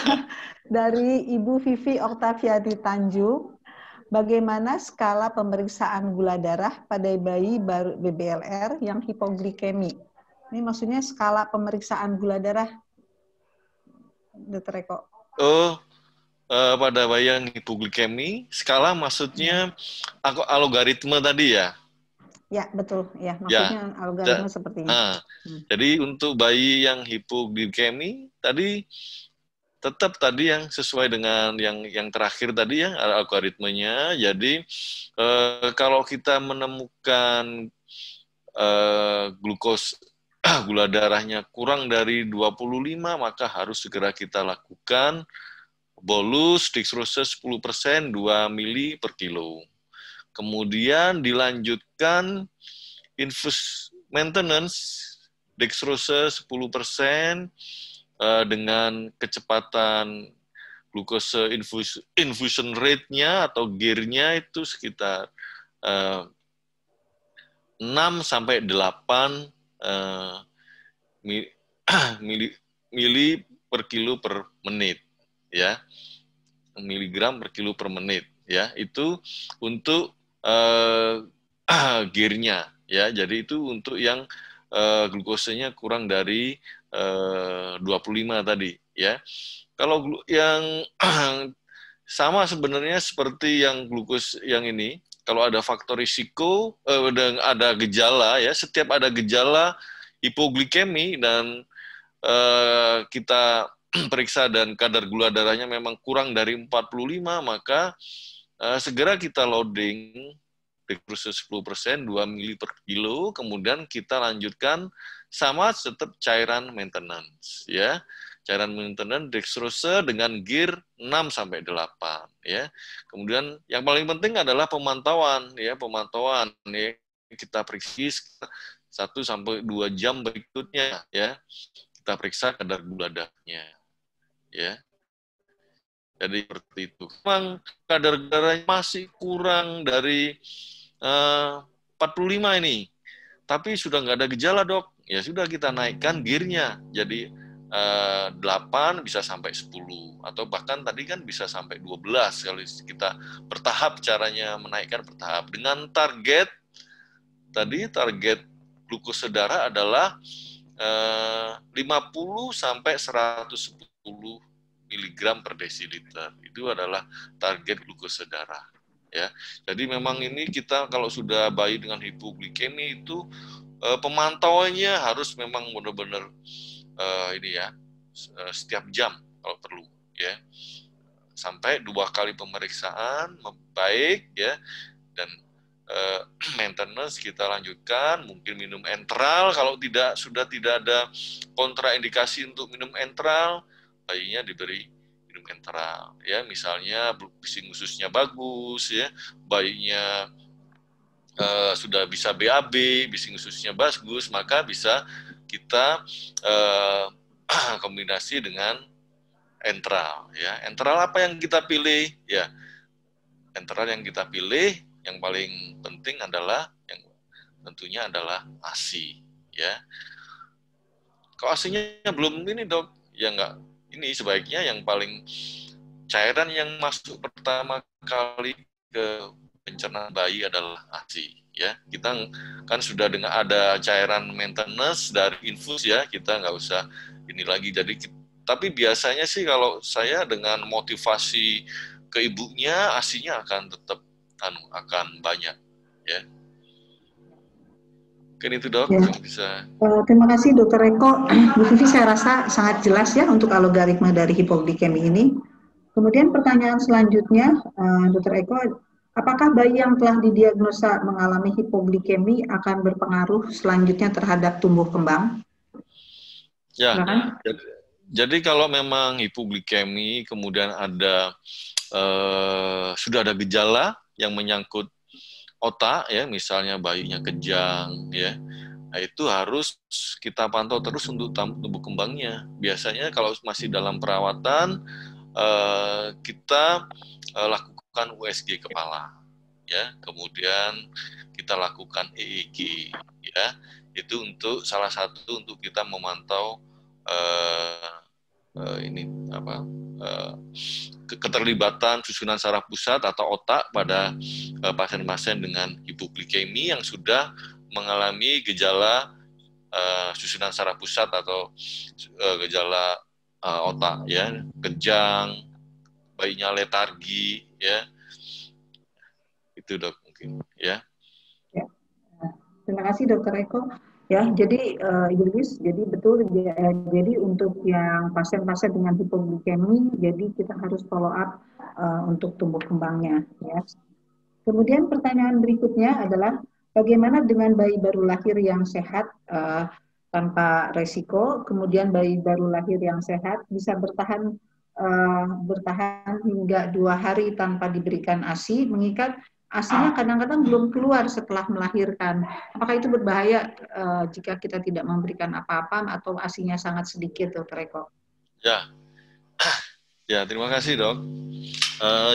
dari Ibu Vivi Oktaviati Tanjung, bagaimana skala pemeriksaan gula darah pada bayi baru BBLR yang hipoglikemi? Ini maksudnya skala pemeriksaan gula darah, Dr. Eko. Oh, pada bayi yang hipoglikemi, skala maksudnya algoritma tadi ya? Ya, betul. Ya, maksudnya algoritma seperti ini. Jadi untuk bayi yang hipoglikemi tadi tetap tadi yang sesuai dengan yang terakhir tadi ya algoritmanya. Jadi kalau kita menemukan gula darahnya kurang dari 25, maka harus segera kita lakukan bolus dextrose 10%, 2 mili per kilo. Kemudian dilanjutkan infus maintenance dextrose 10% dengan kecepatan glukose infusion rate-nya atau GIR-nya itu sekitar 6 sampai 8 mili per kilo per menit ya. Miligram per kilo per menit ya. Itu untuk GIR-nya ya. Jadi itu untuk yang glukosenya kurang dari 25 tadi ya. Kalau yang sama sebenarnya seperti yang glukos yang ini, kalau ada faktor risiko, ada gejala ya, setiap ada gejala hipoglikemi dan kita periksa dan kadar gula darahnya memang kurang dari 45, maka segera kita loading dextrose 10%, 2 mili per kilo, kemudian kita lanjutkan sama tetap cairan maintenance ya. Cairan maintenance dextrose dengan GIR 6 sampai 8 ya. Kemudian yang paling penting adalah pemantauan ya, kita periksa 1 sampai 2 jam berikutnya ya. Kita periksa kadar gula darahnya ya. Jadi seperti itu. Memang kadar darahnya masih kurang dari 45 ini. Tapi sudah nggak ada gejala, Dok. Ya sudah kita naikkan GIR-nya. Jadi 8 bisa sampai 10. Atau bahkan tadi kan bisa sampai 12 kalau kita bertahap caranya menaikkan bertahap. Dengan target glukose darah adalah 50 sampai 110 miligram per desiliter. Itu adalah target glukose darah. Ya, jadi memang ini kita kalau sudah bayi dengan hipoglikemi itu pemantauannya harus memang benar-benar ini ya setiap jam kalau perlu ya, sampai 2 kali pemeriksaan baik ya, dan maintenance kita lanjutkan, mungkin minum enteral kalau sudah tidak ada kontraindikasi untuk minum enteral, bayinya diberi minum enteral ya, misalnya bising ususnya bagus ya, bayinya sudah bisa BAB, bising ususnya bagus, maka bisa kita kombinasi dengan enteral ya. Enteral apa yang kita pilih ya? Enteral yang kita pilih yang paling penting adalah yang tentunya adalah ASI ya. Kalau ASI-nya belum ini, Dok, ya enggak. Ini sebaiknya yang paling cairan yang masuk pertama kali ke pencernaan bayi adalah ASI ya. Kita kan sudah dengan ada cairan maintenance dari infus ya, kita nggak usah ini lagi. Jadi tapi biasanya sih kalau saya dengan motivasi ke ibunya, ASI-nya akan tetap akan banyak ya. Mungkin itu, Dok, yang bisa. Terima kasih Dr. Eko. Bu Vivi, saya rasa sangat jelas ya untuk algoritma dari hipoglikemi ini. Kemudian pertanyaan selanjutnya, Dr. Eko, apakah bayi yang telah didiagnosa mengalami hipoglikemi akan berpengaruh selanjutnya terhadap tumbuh kembang? Ya, jadi kalau memang hipoglikemi kemudian ada sudah ada gejala yang menyangkut otak ya, misalnya bayinya kejang ya, nah, itu harus kita pantau terus untuk tumbuh kembangnya. Biasanya kalau masih dalam perawatan kita lakukan USG kepala ya, kemudian kita lakukan EEG ya, itu untuk salah satu untuk kita memantau ini apa keterlibatan susunan saraf pusat atau otak pada pasien-pasien dengan hipoglikemi yang sudah mengalami gejala susunan saraf pusat atau gejala otak, ya, kejang, bayinya letargi, ya, itu dok mungkin, ya. Ya. Terima kasih Dokter Eko. Ya, jadi Ibu Lis, jadi betul, jadi untuk yang pasien-pasien dengan hipoglikemi, jadi kita harus follow up untuk tumbuh kembangnya. Ya. Kemudian pertanyaan berikutnya adalah bagaimana dengan bayi baru lahir yang sehat tanpa resiko, kemudian bayi baru lahir yang sehat bisa bertahan hingga 2 hari tanpa diberikan ASI, mengikat ASInya kadang-kadang belum keluar setelah melahirkan. Apakah itu berbahaya jika kita tidak memberikan apa-apa atau ASInya sangat sedikit, Dr. Eko? Ya, ya, terima kasih dok.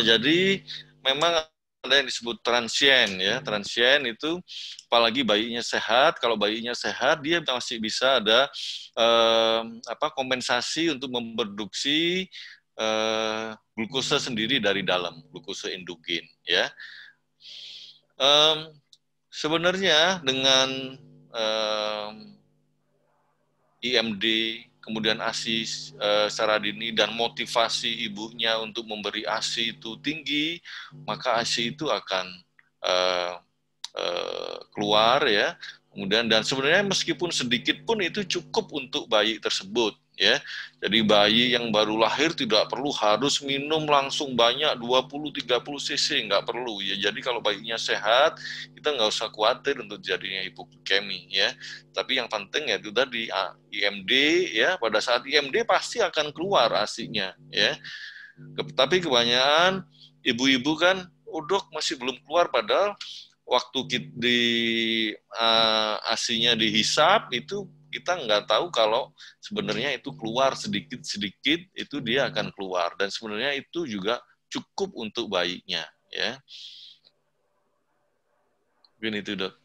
Jadi memang ada yang disebut transien, ya. Transien itu apalagi bayinya sehat. Kalau bayinya sehat, dia masih bisa ada kompensasi untuk memproduksi glukosa sendiri dari dalam, glukosa endogen, ya. Sebenarnya dengan IMD, kemudian ASI secara dini dan motivasi ibunya untuk memberi ASI itu tinggi, maka ASI itu akan keluar, ya. Kemudian dan sebenarnya meskipun sedikit pun itu cukup untuk bayi tersebut, ya. Jadi bayi yang baru lahir tidak perlu harus minum langsung banyak 20-30 cc, nggak perlu, ya. Jadi kalau bayinya sehat, kita nggak usah khawatir untuk jadinya hipoglikemi, ya. Tapi yang penting ya itu tadi IMD, ya. Pada saat IMD pasti akan keluar ASI-nya, ya. Tapi kebanyakan ibu-ibu kan, dok masih belum keluar, padahal waktu di ASI-nya dihisap itu kita nggak tahu kalau sebenarnya itu keluar sedikit-sedikit, itu dia akan keluar. Dan sebenarnya itu juga cukup untuk bayinya, ya. Mungkin itu, dok.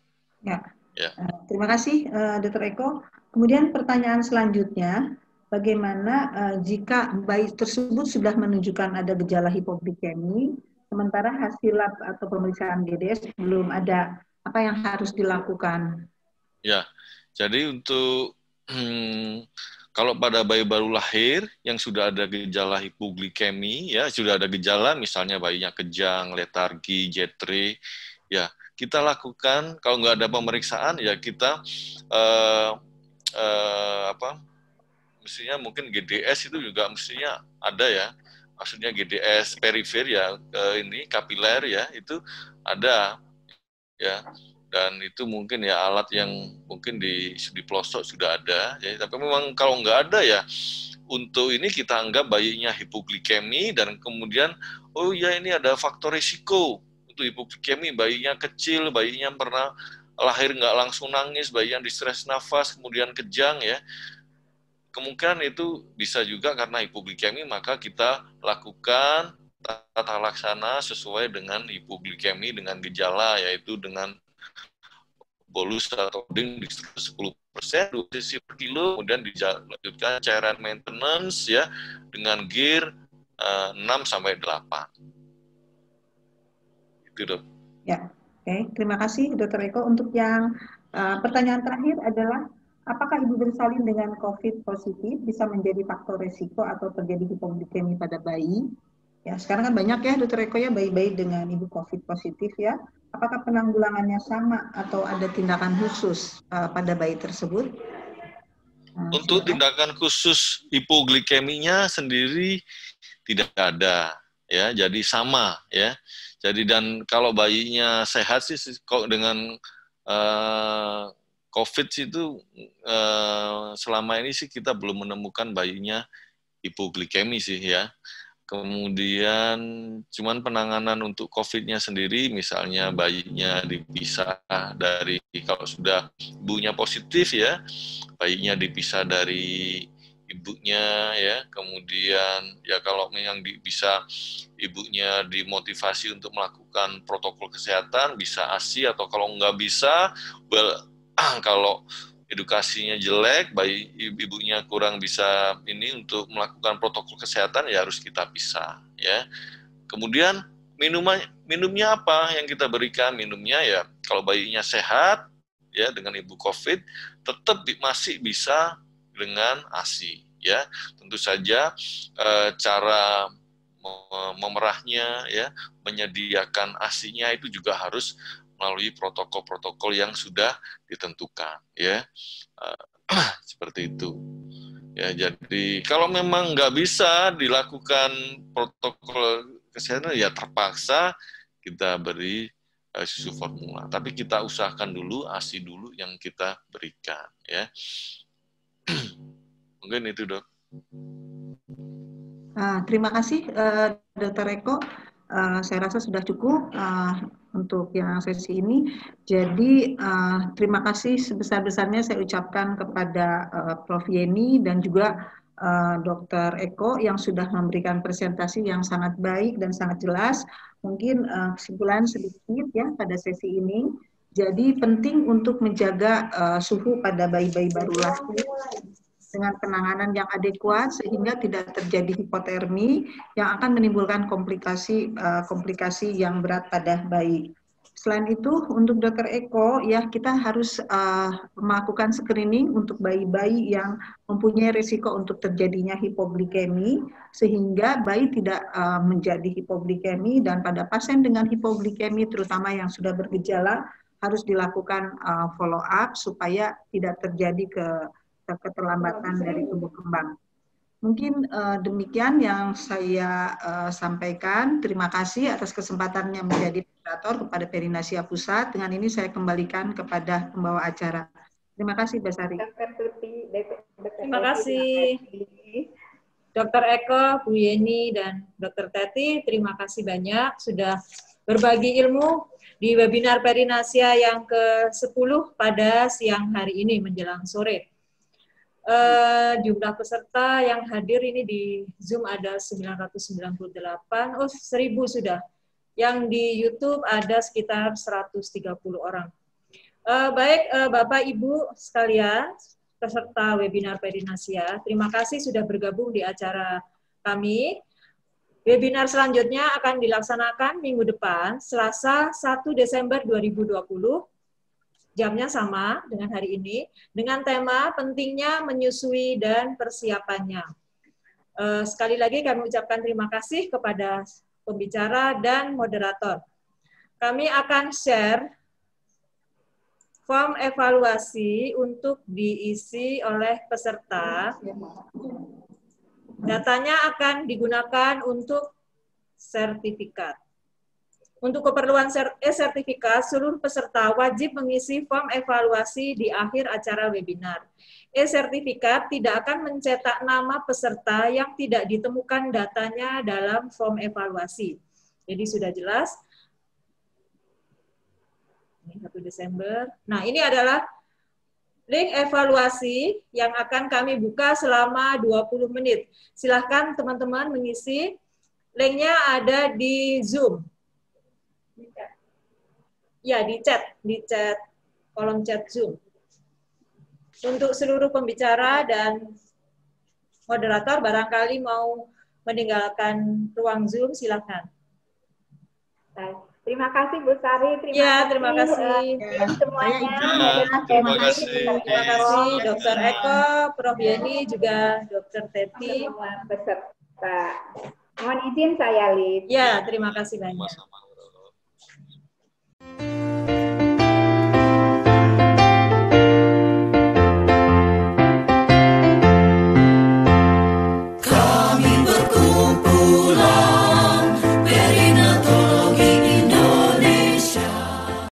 Ya. Ya. Terima kasih, Dr. Eko. Kemudian pertanyaan selanjutnya, bagaimana jika bayi tersebut sudah menunjukkan ada gejala hipoglikemi, sementara hasil lab atau pemeriksaan GDS belum ada, apa yang harus dilakukan? Ya. Jadi untuk kalau pada bayi baru lahir yang sudah ada gejala hipoglikemi, ya sudah ada gejala misalnya bayinya kejang, letargi, jetre, ya kita lakukan, kalau nggak ada pemeriksaan ya kita mestinya mungkin GDS itu juga mestinya ada, ya. Maksudnya GDS perifer, ya, ini kapiler, ya, itu ada, ya. Dan itu mungkin ya alat yang mungkin di pelosok sudah ada, ya. Tapi memang kalau nggak ada ya untuk ini kita anggap bayinya hipoglikemi dan kemudian oh ya ini ada faktor risiko untuk hipoglikemi, bayinya kecil, bayinya pernah lahir nggak langsung nangis, bayi yang distres nafas kemudian kejang, ya. Kemungkinan itu bisa juga karena hipoglikemi, maka kita lakukan tata laksana sesuai dengan hipoglikemi dengan gejala, yaitu dengan bolus atau ding di 10%, 2 cc per kilo, kemudian dilanjutkan cairan maintenance, ya, dengan GIR 6-8. Itu, dok. Ya, oke. Terima kasih, Dr. Eko. Untuk yang pertanyaan terakhir adalah, apakah ibu bersalin dengan COVID positif bisa menjadi faktor resiko atau terjadi hipoglikemi pada bayi? Ya, sekarang kan banyak ya, Dr. Eko, ya, bayi-bayi dengan ibu COVID positif, ya. Apakah penanggulangannya sama atau ada tindakan khusus pada bayi tersebut? Untuk tindakan khusus hipoglikeminya sendiri tidak ada, ya. Jadi sama, ya. Jadi dan kalau bayinya sehat sih kok dengan COVID itu selama ini sih kita belum menemukan bayinya hipoglikemi sih, ya. Kemudian cuman penanganan untuk COVID-nya sendiri, misalnya bayinya dipisah dari, kalau sudah ibunya positif, ya, bayinya dipisah dari ibunya, ya. Kemudian ya kalau yang bisa ibunya dimotivasi untuk melakukan protokol kesehatan, bisa ASI, atau kalau nggak bisa, kalau edukasinya jelek, bayi ibunya kurang bisa ini untuk melakukan protokol kesehatan, ya harus kita pisah, ya. Kemudian minumnya apa yang kita berikan? Minumnya ya kalau bayinya sehat, ya dengan ibu COVID, tetap masih bisa dengan ASI, ya. Tentu saja cara memerahnya, ya, menyediakan ASI-nya itu juga harus melalui protokol-protokol yang sudah ditentukan, ya. Seperti itu. Ya, jadi kalau memang nggak bisa dilakukan protokol kesehatan, ya terpaksa kita beri susu formula. Tapi kita usahakan dulu ASI dulu yang kita berikan, ya. Mungkin itu, Dok. Terima kasih, Dr. Eko. Saya rasa sudah cukup untuk yang sesi ini. Jadi terima kasih sebesar-besarnya saya ucapkan kepada Prof. Yeni dan juga Dr. Eko yang sudah memberikan presentasi yang sangat baik dan sangat jelas. Mungkin kesimpulan sedikit ya pada sesi ini. Jadi penting untuk menjaga suhu pada bayi-bayi baru lahir dengan penanganan yang adekuat sehingga tidak terjadi hipotermi yang akan menimbulkan komplikasi yang berat pada bayi. Selain itu, untuk Dr. Eko, ya kita harus melakukan screening untuk bayi-bayi yang mempunyai risiko untuk terjadinya hipoglikemi, sehingga bayi tidak menjadi hipoglikemi, dan pada pasien dengan hipoglikemi, terutama yang sudah bergejala, harus dilakukan follow up supaya tidak terjadi keterlambatan dari tumbuh kembang. Mungkin demikian yang saya sampaikan. Terima kasih atas kesempatannya menjadi moderator kepada Perinasia Pusat. Dengan ini saya kembalikan kepada pembawa acara. Terima kasih, Mbak Sari. Terima kasih, Dr. Eko, Bu Yeni, dan Dr. Teti. Terima kasih banyak sudah berbagi ilmu di webinar Perinasia yang ke-10 pada siang hari ini menjelang sore. Jumlah peserta yang hadir ini di Zoom ada 998, 1000 sudah. Yang di YouTube ada sekitar 130 orang. Baik, Bapak Ibu sekalian, peserta webinar Perinasia, terima kasih sudah bergabung di acara kami. Webinar selanjutnya akan dilaksanakan minggu depan, Selasa 1 Desember 2020. Jamnya sama dengan hari ini, dengan tema pentingnya menyusui dan persiapannya. Sekali lagi kami ucapkan terima kasih kepada pembicara dan moderator. Kami akan share form evaluasi untuk diisi oleh peserta. Datanya akan digunakan untuk sertifikat. Untuk keperluan sertifikat, seluruh peserta wajib mengisi form evaluasi di akhir acara webinar. E-sertifikat tidak akan mencetak nama peserta yang tidak ditemukan datanya dalam form evaluasi. Jadi sudah jelas. Ini 1 Desember. Nah, ini adalah link evaluasi yang akan kami buka selama 20 menit. Silahkan teman-teman mengisi. Linknya ada di Zoom. Ya, di chat kolom chat Zoom. Untuk seluruh pembicara dan moderator barangkali mau meninggalkan ruang Zoom, silakan. Baik. Terima kasih Bu Sari, terima kasih semuanya. Terima kasih Dr. Eko, Prof. Yeni, juga Dr. Teti. Semua peserta. Mohon izin saya, Lid. Ya, terima kasih banyak.